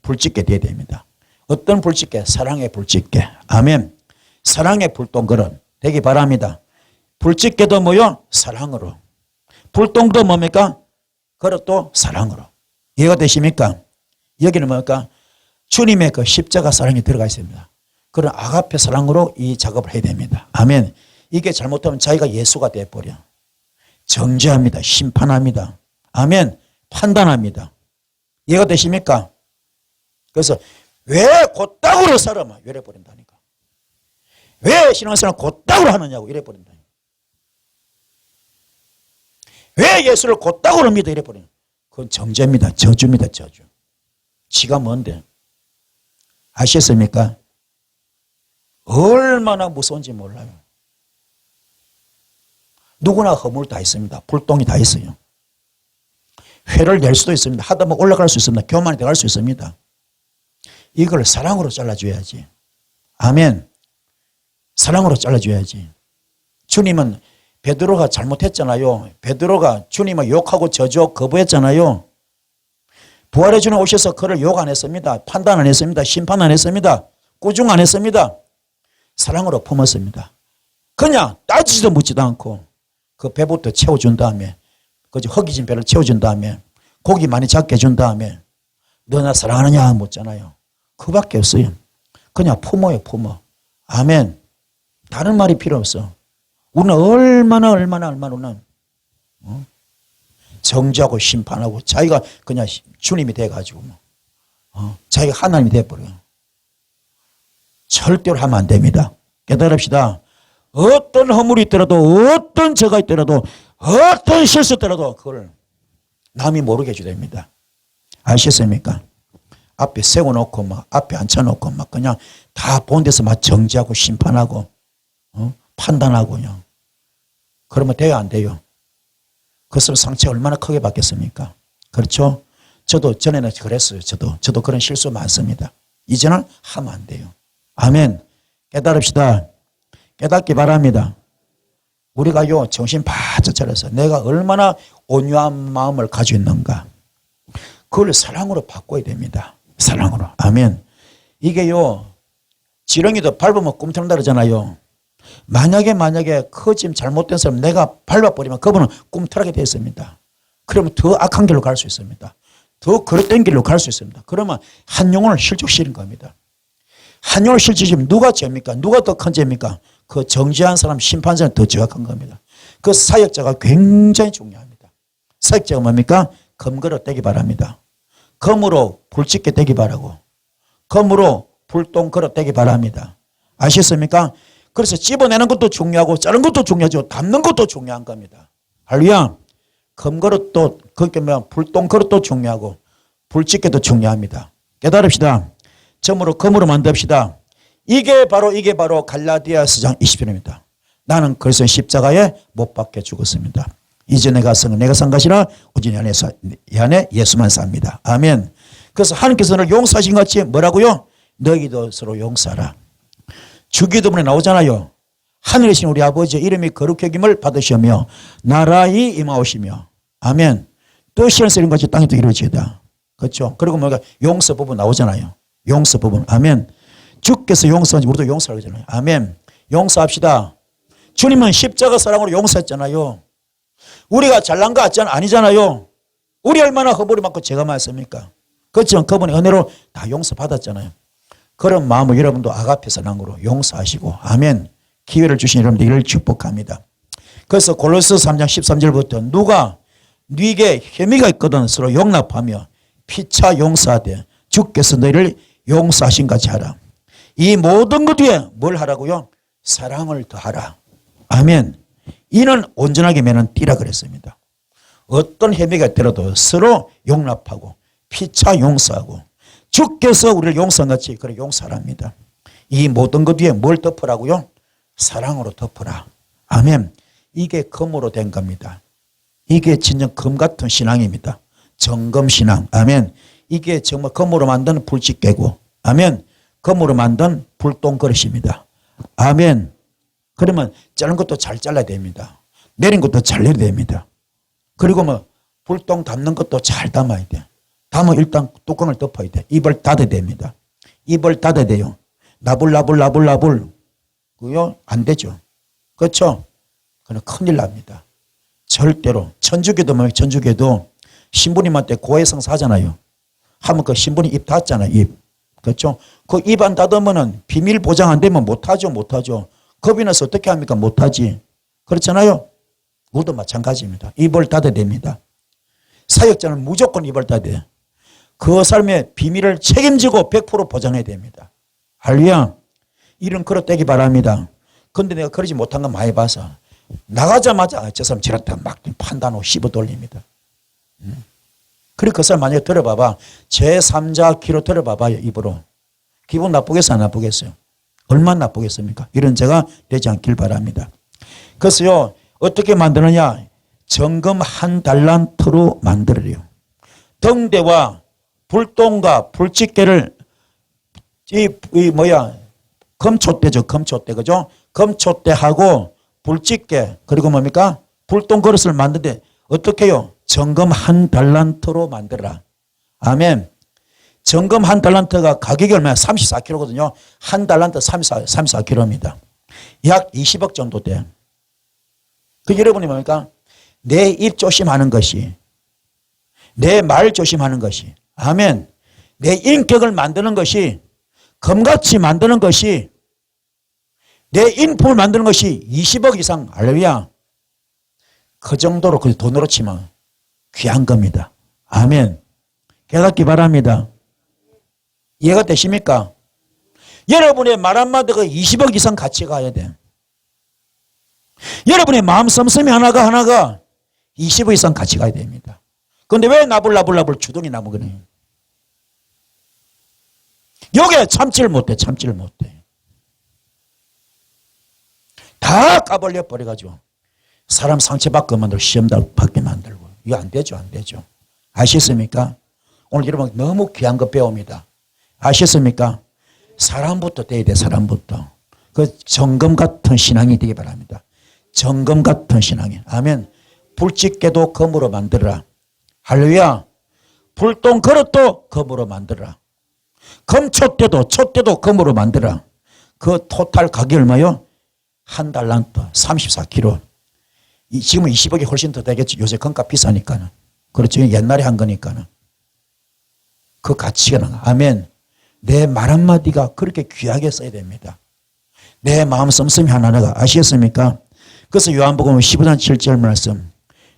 불집게 되어야 됩니다. 어떤 불집게? 사랑의 불집게. 아멘. 사랑의 불똥 그릇 되기 바랍니다. 불집게도 뭐요? 사랑으로. 불똥도 뭡니까? 그릇도 사랑으로. 이해가 되십니까? 여기는 뭡니까? 주님의 그 십자가 사랑이 들어가 있습니다. 그런 아가페 사랑으로 이 작업을 해야 됩니다. 아멘. 이게 잘못하면 자기가 예수가 되어버려. 정죄합니다. 심판합니다. 아멘. 판단합니다. 이해가 되십니까? 그래서 왜 곧다구로 살아마? 이래 버린다니까. 왜 신앙생활 곧다구로 하느냐고 이래 버린다니까. 왜 예수를 곧다구로 믿어 이래 버리냐. 그건 정죄입니다. 저주입니다. 저주. 지가 뭔데? 아셨습니까? 얼마나 무서운지 몰라요. 누구나 허물 다 있습니다. 불똥이 다 있어요. 회를 낼 수도 있습니다. 하다 보면 올라갈 수 있습니다. 교만이 들어갈 수 있습니다. 이걸 사랑으로 잘라줘야지. 아멘. 사랑으로 잘라줘야지. 주님은 베드로가 잘못했잖아요. 베드로가 주님을 욕하고 저주하고 거부했잖아요. 부활의 주님 오셔서 그를 욕 안 했습니다. 판단 안 했습니다. 심판 안 했습니다. 꾸중 안 했습니다. 사랑으로 품었습니다. 그냥 따지지도 묻지도 않고 그 배부터 채워준 다음에 그 허기진 배를 채워준 다음에 고기 많이 잡게 해준 다음에 너 나 사랑하느냐 묻잖아요. 그밖에 없어요. 그냥 품어요. 품어. 아멘. 다른 말이 필요 없어. 우리는 얼마나 우리는 정죄하고 심판하고 자기가 그냥 주님이 돼가지고 자기가 하나님이 돼버려요. 절대로 하면 안 됩니다. 깨달읍시다. 어떤 허물이 있더라도 어떤 죄가 있더라도 어떤 실수 있더라도 그걸 남이 모르게 해줘야 됩니다. 아셨습니까? 앞에 세워놓고 막 앞에 앉혀놓고 막 그냥 다 본 데서 막 정죄하고 심판하고 판단하고요. 그러면 돼요 안 돼요? 그것으로 상처 얼마나 크게 받겠습니까? 그렇죠? 저도 전에는 그랬어요. 저도 그런 실수 많습니다. 이제는 하면 안 돼요. 아멘. 깨달읍시다. 깨닫기 바랍니다. 우리가요, 정신 바짝 차려서 내가 얼마나 온유한 마음을 가지고 있는가. 그걸 사랑으로 바꿔야 됩니다. 사랑으로. 아멘. 이게요, 지렁이도 밟으면 꿈틀한다 그러잖아요. 만약에 그 지금 잘못된 사람 내가 밟아버리면 그분은 꿈틀하게 되어 있습니다. 그러면 더 악한 길로 갈 수 있습니다. 더 그릇된 길로 갈 수 있습니다. 그러면 한 영혼을 실족시키는 겁니다. 한 영혼을 실족시키면 누가 죄입니까? 누가 더 큰 죄입니까? 그 정죄한 사람, 심판자는 더 정확한 겁니다. 그 사역자가 굉장히 중요합니다. 사역자가 뭡니까? 검거로 떼기 바랍니다. 검으로 불짓게 떼기 바라고, 검으로 불똥 걸어 떼기 바랍니다. 아시겠습니까? 그래서 집어내는 것도 중요하고 자른 것도 중요하죠. 담는 것도 중요한 겁니다. 할렐루야. 검거릇도, 그렇게 뭐 불똥 그릇도 중요하고 불짓게도 중요합니다. 깨달읍시다. 점으로 검으로 만듭시다. 이게 바로 갈라디아서 장 20절입니다. 나는 그래서 십자가에 못 박혀 죽었습니다. 이제 내가 산 것이라 오직 이 안에 예수만 삽니다. 아멘. 그래서 하나님께서 너를 용서하신 것 같이 뭐라고요? 너희도 서로 용서하라. 주기도문에 나오잖아요. 하늘에 계신 우리 아버지의 이름이 거룩히 여김을 받으시며 나라의 임하오시며 아멘. 뜻이 쓰는 것이 땅에도 이루어지다. 그렇죠? 그리고 뭐가 용서 부분 나오잖아요. 용서 부분. 아멘. 주께서 용서하지 우리도 용서하고 하잖아요. 아멘. 용서합시다. 주님은 십자가 사랑으로 용서했잖아요. 우리가 잘난 거 아니잖아요. 우리 얼마나 허물이 많고 죄가 많습니까? 그렇죠? 그분의 은혜로 다 용서받았잖아요. 그런 마음을 여러분도 아가페 사랑으로 용서하시고 아멘. 기회를 주신 여러분들 이를 축복합니다. 그래서 골로새 3장 13절부터 누가 네게 혐의가 있거든 서로 용납하며 피차 용서하되 주께서 너희를 용서하신 같이 하라. 이 모든 것 위에 뭘 하라고요? 사랑을 더하라. 아멘. 이는 온전하게 매는 띠라 그랬습니다. 어떤 혐의가 있더라도 서로 용납하고 피차 용서하고 주께서 우리를 용서한 같이 그렇게 용서하랍니다. 이 모든 것 위에 뭘 덮으라고요? 사랑으로 덮으라. 아멘. 이게 검으로 된 겁니다. 이게 진정 검 같은 신앙입니다. 정검신앙. 아멘. 이게 정말 검으로 만든 불짓개고 아멘. 검으로 만든 불똥 그릇입니다. 아멘. 그러면 자른 것도 잘 잘라야 됩니다. 내린 것도 잘 내려야 됩니다. 그리고 뭐 불똥 담는 것도 잘 담아야 돼. 담아 일단 뚜껑을 덮어야 돼. 입을 닫아야 됩니다. 입을 닫아야 돼요. 나불 그요 안 되죠. 그렇죠? 그는 큰일 납니다. 절대로 천주교도 뭐 천주교도 신부님한테 고해성사 하잖아요. 하면 그 신부님 입 닫잖아요. 입. 그렇죠? 그 입 안 닫으면은 비밀 보장 안 되면 못하죠. 겁이 나서 어떻게 합니까? 못하지. 그렇잖아요. 우리도 마찬가지입니다. 입을 닫아야 됩니다. 사역자는 무조건 입을 닫아야 그 삶의 비밀을 책임지고 100% 보장해야 됩니다. 할렐루야. 이런 그릇 떼기 바랍니다. 근데 내가 그러지 못한 건 많이 봐서 나가자마자 저 사람 저랬다 막 판단하고 씹어 돌립니다. 그리고 그 사람 만약에 들어봐봐. 제3자 귀로 들어봐봐요. 입으로. 기분 나쁘겠어요? 안 나쁘겠어요? 얼마나 나쁘겠습니까? 이런 죄가 되지 않길 바랍니다. 그래서요. 어떻게 만드느냐? 정금 1달란트로 만들어요. 등대와 불똥과 불집게를 금촛대죠. 금촛대. 그죠? 금촛대하고 불집게 그리고 뭡니까? 불똥 그릇을 만드는데 어떻게 해요? 정금 1달란트로 만들어라. 아멘. 정금 1달란트가 가격이 얼마야? 34kg거든요. 1달란트 34kg입니다. 약 20억 정도 돼. 그 여러분이 뭡니까? 내 입 조심하는 것이, 내 말 조심하는 것이, 아멘. 내 인격을 만드는 것이, 검같이 만드는 것이, 내 인품을 만드는 것이 20억 이상, 할렐루야. 그 정도로 그 돈으로 치면 귀한 겁니다. 아멘. 깨닫기 바랍니다. 이해가 되십니까? 여러분의 말 한마디가 20억 이상 가치가 가야 돼. 여러분의 마음 씀씀이 하나가 20억 이상 가치 가야 됩니다. 그런데 왜 나불 주둥이 나무거든요. 요게 참지를 못해. 다 까발려 버려가지고 사람 상처받게 만들고 시험 받게 만들고 이거 안 되죠. 아시겠습니까? 오늘 여러분 너무 귀한 거 배웁니다. 아시겠습니까? 사람부터 돼야 돼. 사람부터. 그 정금 같은 신앙이 되기 바랍니다. 정금 같은 신앙이. 아멘. 불집게도 금으로 만들어라. 할렐루야. 불똥 그릇도 금으로 만들어라. 촛대도 금으로 만들어라. 그 토탈 가격이 얼마요? 한 달란트 34kg. 지금은 20억이 훨씬 더 되겠지. 요새 금값 비싸니까는. 그렇죠. 옛날에 한 거니까는. 그 가치가 나. 아멘. 내 말 한마디가 그렇게 귀하게 써야 됩니다. 내 마음 씀씀이 하나하나가. 아시겠습니까? 그래서 요한복음 15장 7절 말씀.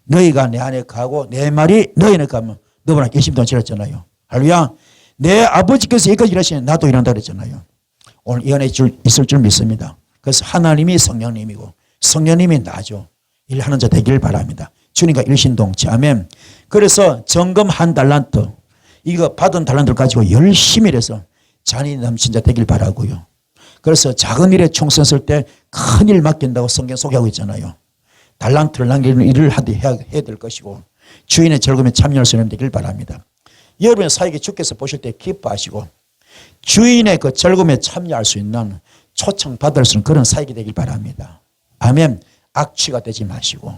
너희가 내 안에 가고 내 말이 너희 안에 가면 너보다 열심히 더 지렸잖아요. 할렐루야. 내 아버지께서 여기까지 일하시니 나도 일한다 그랬잖아요. 오늘 이 안에 있을 줄 믿습니다. 그래서 하나님이 성령님이고 성령님이 나죠. 일하는 자 되길 바랍니다. 주님과 일신동체. 아멘. 그래서 정금 한 달란트 이거 받은 달란트를 가지고 열심히 일해서 잔이 넘친 자 되길 바라고요. 그래서 작은 일에 총선 쓸 때 큰 일 맡긴다고 성경 소개하고 있잖아요. 달란트를 남기는 일을 해야 될 것이고 주인의 즐거움에 참여할 수 있는 되길 바랍니다. 여러분의 사역에 주께서 보실 때 기뻐하시고 주인의 그 즐거움에 참여할 수 있는 초청받을 수 있는 그런 사역이 되길 바랍니다. 아멘. 악취가 되지 마시고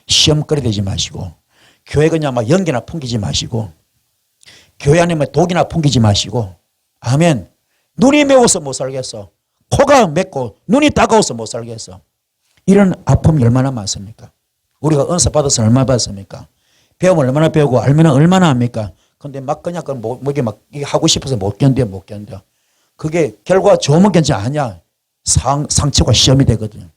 시험거리 되지 마시고 교회 그냥 막 연기나 풍기지 마시고 교회 안에 뭐 독이나 풍기지 마시고 아멘. 눈이 매워서 못 살겠어. 코가 맵고 눈이 따가워서 못 살겠어. 이런 아픔이 얼마나 많습니까? 우리가 은사 받아서 얼마나 받았습니까? 배우면 얼마나 배우고 알면 얼마나 합니까? 근데 막 그냥 이게 막 이게 하고 싶어서 못 견뎌. 그게 결과가 좋으면 괜찮아. 아니야. 상처가 시험이 되거든요.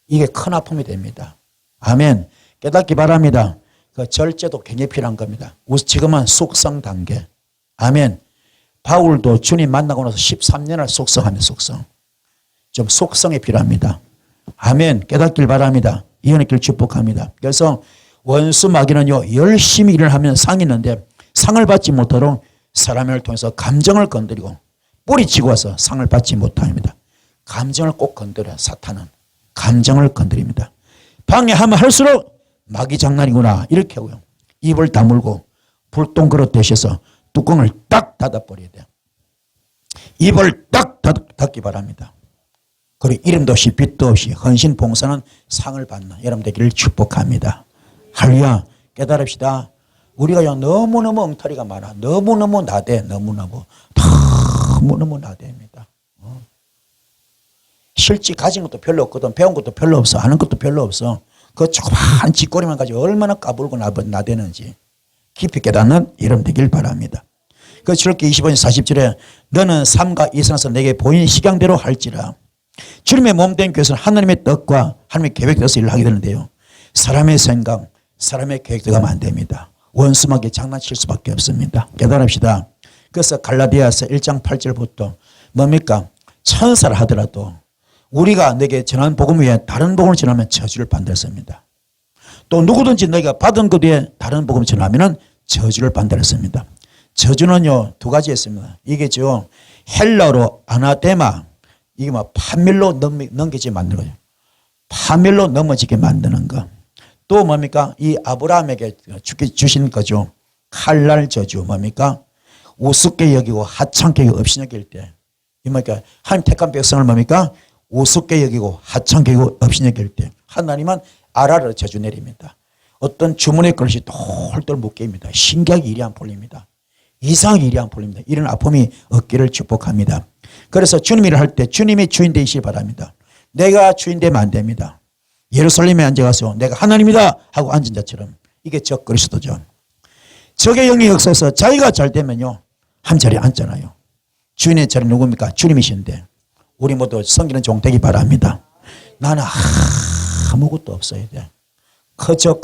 이게 큰 아픔이 됩니다. 아멘. 깨닫기 바랍니다. 그 절제도 굉장히 필요한 겁니다. 지금은 숙성 단계. 아멘. 바울도 주님 만나고 나서 13년을 숙성하며 숙성. 좀 숙성이 필요합니다. 아멘. 깨닫길 바랍니다. 이혼의 길 축복합니다. 그래서 원수 마귀는요 열심히 일을 하면 상이 있는데 상을 받지 못하도록 사람을 통해서 감정을 건드리고 뿌리치고 와서 상을 받지 못합니다. 감정을 꼭 건드려요. 사탄은. 감정을 건드립니다. 방해하면 할수록 마귀 장난이구나 이렇게 하고요. 입을 다물고 불똥 그릇 대셔서 뚜껑을 딱 닫아버려야 돼요. 입을 딱 닫기 바랍니다. 그리고 이름도 없이 빛도 없이 헌신 봉사는 상을 받는 여러분 되기를 축복합니다. 할렐루야. 깨달읍시다. 우리가 너무너무 엉터리가 많아. 너무너무 나대. 너무너무 나대입니다. 실제 가진 것도 별로 없거든. 배운 것도 별로 없어. 아는 것도 별로 없어. 그 조그만 짓거리만 가지고 얼마나 까불고 나대는지 깊이 깨닫는 여러분 되길 바랍니다. 그 출애굽기 25장 40절에 너는 삼가 이스라엘에서 내게 보인 식양대로 할지라. 주님의 몸된 교회는 하나님의 뜻과 하나님의 계획대로서 일을 하게 되는데요. 사람의 생각, 사람의 계획대로 가면 안 됩니다. 원수마귀 장난칠 수밖에 없습니다. 깨달읍시다. 그래서 갈라디아서 1장 8절부터 뭡니까? 천사를 하더라도 우리가 내게 전한 복음 외에 다른 복음을 전하면 저주를 받는습니다. 또 누구든지 너희가 받은 것 외에 다른 복음을 전하면 저주를 받는습니다. 저주는요 두 가지 있습니다. 이게 죠 헬라어로 아나데마 이게 막 파멸로 넘기지 만드는 거예요. 파멸로 넘어지게 만드는 거. 또 뭡니까? 이 아브라함에게 주신 거죠. 칼날 저주 뭡니까? 우습게 여기고 하찮게 여기고 없이 여길 때. 이 뭡니까? 하나님 택한 백성을 뭡니까? 우습게 여기고 하찮게 여기고 없이 여길 때. 하나님은 아라를 저주 내립니다. 어떤 주문의 그릇이 똘똘 묶여입니다. 신기하게 일이 안 풀립니다. 이상하게 일이 안 풀립니다. 이런 아픔이 없기를 축복합니다. 그래서 주님 일을 할 때 주님이 주인 되시기 바랍니다. 내가 주인 되면 안 됩니다. 예루살렘에 앉아가서 내가 하나님이다 하고 앉은 자처럼 이게 적 그리스도죠. 적의 영의 역사에서 자기가 잘 되면요 한 자리에 앉잖아요. 주인의 자리 누굽니까? 주님이신데 우리 모두 섬기는 종 되기 바랍니다. 나는 아무것도 없어야 돼. 그저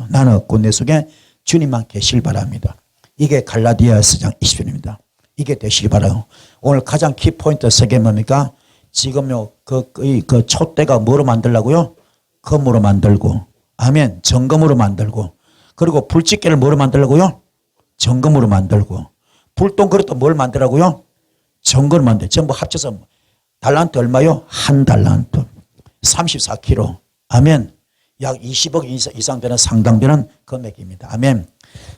나는 없고 내 속에 주님만 계시길 바랍니다. 이게 갈라디아서 장 20절입니다. 이게 되시기 바라요. 오늘 가장 키포인트 3개 뭡니까? 지금요 그 촛대가 뭐로 만들라고요? 금으로 만들고 아멘 정금으로 만들고 그리고 불집게를 뭐로 만들라고요? 정금으로 만들고 불똥 그릇도 뭘 만들라고요? 정금으로 만들. 전부 합쳐서 달란트 얼마요? 한 달란트 34kg. 아멘. 약 20억 이상 되는 상당되는 금액입니다. 아멘.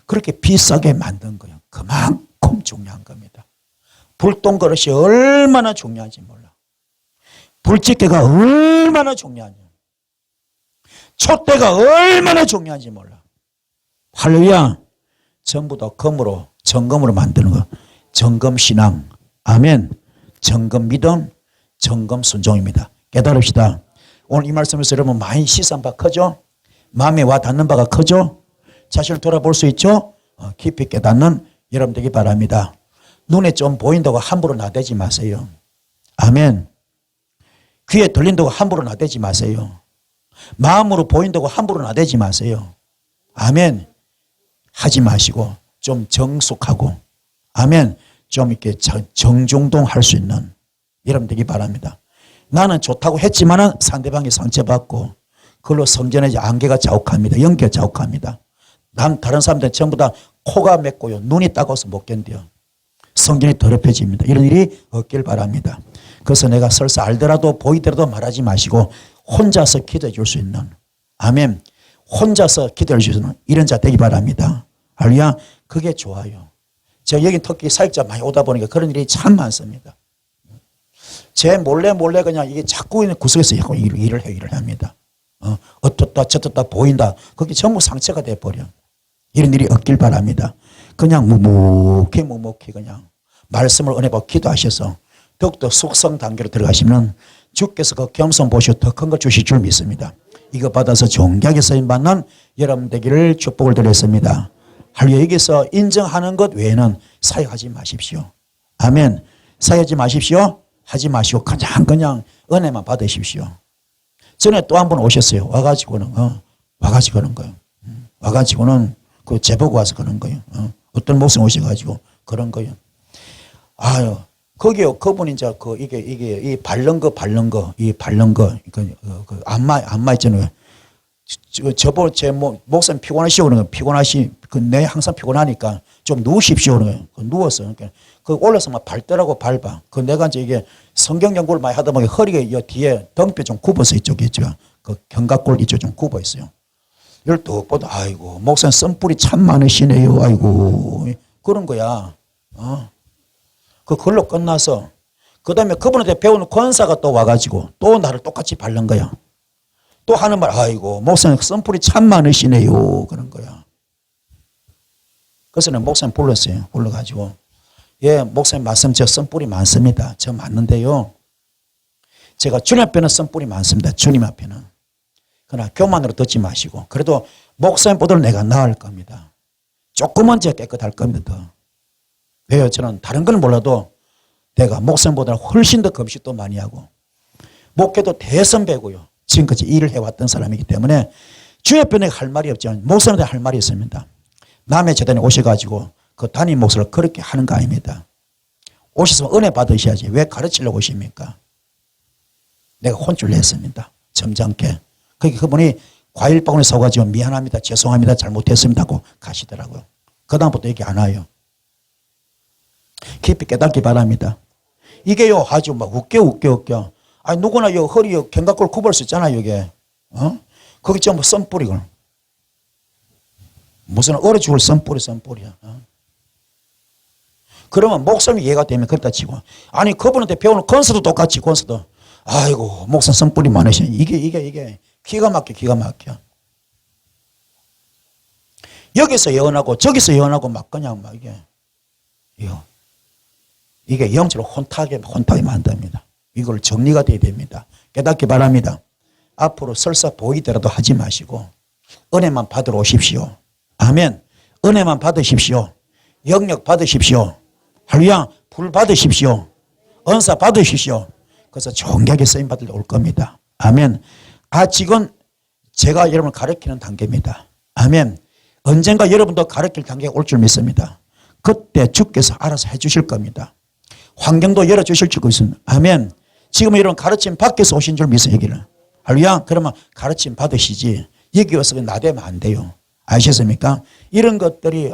그렇게 비싸게 만든 거예요. 그만큼 중요한 겁니다. 불똥 그릇이 얼마나 중요한지 몰라. 불집게가 얼마나 중요한지. 촛대가 얼마나 중요한지 몰라. 할렐루야. 전부 다 금으로, 정금으로 만드는 거. 정금신앙. 아멘. 정금 믿음, 정금 순종입니다. 깨달읍시다. 오늘 이 말씀에서 여러분 많이 시선 바 크죠? 마음에 와 닿는 바가 크죠? 자신을 돌아볼 수 있죠? 깊이 깨닫는 여러분 되기 바랍니다. 눈에 좀 보인다고 함부로 나대지 마세요. 아멘. 귀에 들린다고 함부로 나대지 마세요. 마음으로 보인다고 함부로 나대지 마세요. 아멘. 하지 마시고 좀 정숙하고 아멘. 좀 이렇게 정중동 할 수 있는 여러분 되기 바랍니다. 나는 좋다고 했지만은 상대방이 상처받고 그걸로 성전의 안개가 자욱합니다. 연기가 자욱합니다. 다른 사람들은 전부 다 코가 맵고요. 눈이 따가워서 못 견뎌요. 성전이 더럽혀집니다. 이런 일이 없길 바랍니다. 그래서 내가 설사 알더라도 보이더라도 말하지 마시고 혼자서 기도해 줄 수 있는 아멘. 혼자서 기도해 줄 수 있는 이런 자 되기 바랍니다. 할렐루야. 그게 좋아요. 제가 여기 특히 사역자 많이 오다 보니까 그런 일이 참 많습니다. 제 몰래 그냥 이게 자꾸 있는 구석에서 일을 합니다. 어떻다 저떻다 보인다. 그게 전부 상처가 돼버려. 이런 일이 없길 바랍니다. 그냥 묵묵히 그냥 말씀을 은혜 받고 기도하셔서 더욱더 숙성 단계로 들어가시면 주께서 그 겸손 보시고 더 큰 거 주실 줄 믿습니다. 이거 받아서 존귀하게 쓰임받는 여러분 되기를 축복을 드렸습니다. 할렐루야. 여기서 인정하는 것 외에는 사역하지 마십시오. 아멘. 사역하지 마십시오. 하지 마시고 그냥 은혜만 받으십시오. 전에 또 한 번 오셨어요. 와가지고는 거예요. 와가지고는 그 제보고 와서 그런 거예요. 어떤 목사님 오셔가지고 그런 거예요. 아유, 거기요. 그분이 이제 이게 이 바른 거, 안마 있잖아요. 제 목사님 피곤하시오 그러는 거예요. 내 항상 피곤하니까 좀 누우십시오 그러는 거예요. 누웠어. 그러니까 올라서 막 밟더라고 밟아. 내가 이제 이게 성경 연구를 많이 하다 보니까 허리가 이 뒤에 등뼈 좀 굽어서 이쪽에 있죠. 그 견갑골 이쪽 좀 굽어 있어요. 이걸 또 보다 아이고 목사님 쓴뿌리 참 많으시네요. 아이고 그런 거야. 그걸로 끝나서 그 다음에 그분한테 배우는 권사가 또 와가지고 또 나를 똑같이 밟는 거야. 또 하는 말 아이고 목사님 쓴뿌리 참 많으시네요. 그런 거야. 그래서 내가 목사님 불렀어요. 불러가지고 예 목사님 말씀 저 쓴뿌리 많습니다. 저 맞는데요. 제가 주님 앞에는 쓴뿌리 많습니다. 주님 앞에는. 그러나 교만으로 듣지 마시고 그래도 목사님보다 내가 나을 겁니다. 조금은 제가 깨끗할 겁니다. 더. 왜요? 저는 다른 건 몰라도 내가 목사님보다 훨씬 더 금식도 많이 하고 목회도 대선배고요. 지금까지 일을 해왔던 사람이기 때문에 주님 앞에 내가 할 말이 없지만 목사님한테 할 말이 있습니다. 남의 재단에 오셔가지고 그 담임 목사를 그렇게 하는 거 아닙니다. 오셨으면 은혜 받으셔야지. 왜 가르치려고 오십니까? 내가 혼쭐 냈습니다. 점잖게. 그분이 과일 바구니 사가지고 미안합니다. 죄송합니다. 잘못했습니다. 하고 가시더라고요. 그 다음부터 얘기 안 와요. 깊이 깨닫기 바랍니다. 이게요 아주 막 웃겨. 아니 누구나 요 허리 요 견갑골 굽을 수 있잖아요. 이게 거기 전부 썬뿌리걸. 무슨 얼어 죽을 썬뿌리야. 그러면 목사님이 이해가 되면 그렇다 치고 아니 그분한테 배우는 권서도 똑같이 권서도 아이고 목사 썬뿌리 많으시네. 이게 기가 막혀. 여기서 예언하고 저기서 예언하고 막 그냥 막 이게 영적으로 혼탁하게 만듭니다. 이걸 정리가 돼야 됩니다. 깨닫기 바랍니다. 앞으로 설사 보이더라도 하지 마시고 은혜만 받으러 오십시오. 아멘. 은혜만 받으십시오. 영역 받으십시오. 할렐루야. 불 받으십시오. 은사 받으십시오. 그래서 존귀하게 쓰임받을 때 올 겁니다. 아멘. 지금 제가 여러분을 가르치는 단계입니다. 아멘. 언젠가 여러분도 가르칠 단계가 올 줄 믿습니다. 그때 주께서 알아서 해 주실 겁니다. 환경도 열어주실 줄 믿습니다. 아멘. 지금 이런 가르침 밖에서 오신 줄 믿어요. 여기를. 할렐루야. 그러면 가르침 받으시지 여기 와서 나대면 안 돼요. 아시겠습니까? 이런 것들이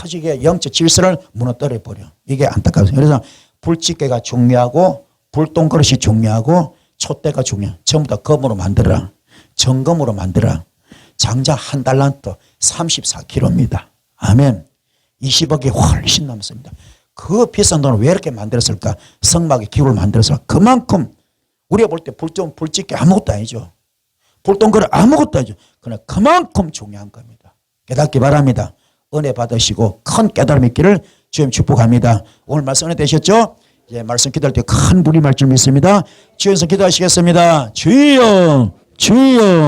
아주 이게 영적 질서를 무너뜨려 버려. 이게 안타깝습니다. 그래서 불집게가 중요하고 불똥그릇이 중요하고 촛대가 중요해. 전부 다 금으로 만들어라. 정금으로 만들어라. 장자 한 달란트 34kg입니다. 아멘. 20억이 훨씬 넘습니다. 그 비싼 돈을 왜 이렇게 만들었을까? 성막의 기구를 만들었을까? 그만큼 우리가 볼 때 불집게 아무것도 아니죠. 볼동거를 아무것도 하죠. 그러나 그만큼 중요한 겁니다. 깨닫기 바랍니다. 은혜 받으시고 큰 깨달음 있기를 주님 축복합니다. 오늘 말씀 은혜 되셨죠? 예, 말씀 기도할 때 큰 불이 말 줄 믿습니다. 주여서 기도하시겠습니다. 주여, 주여.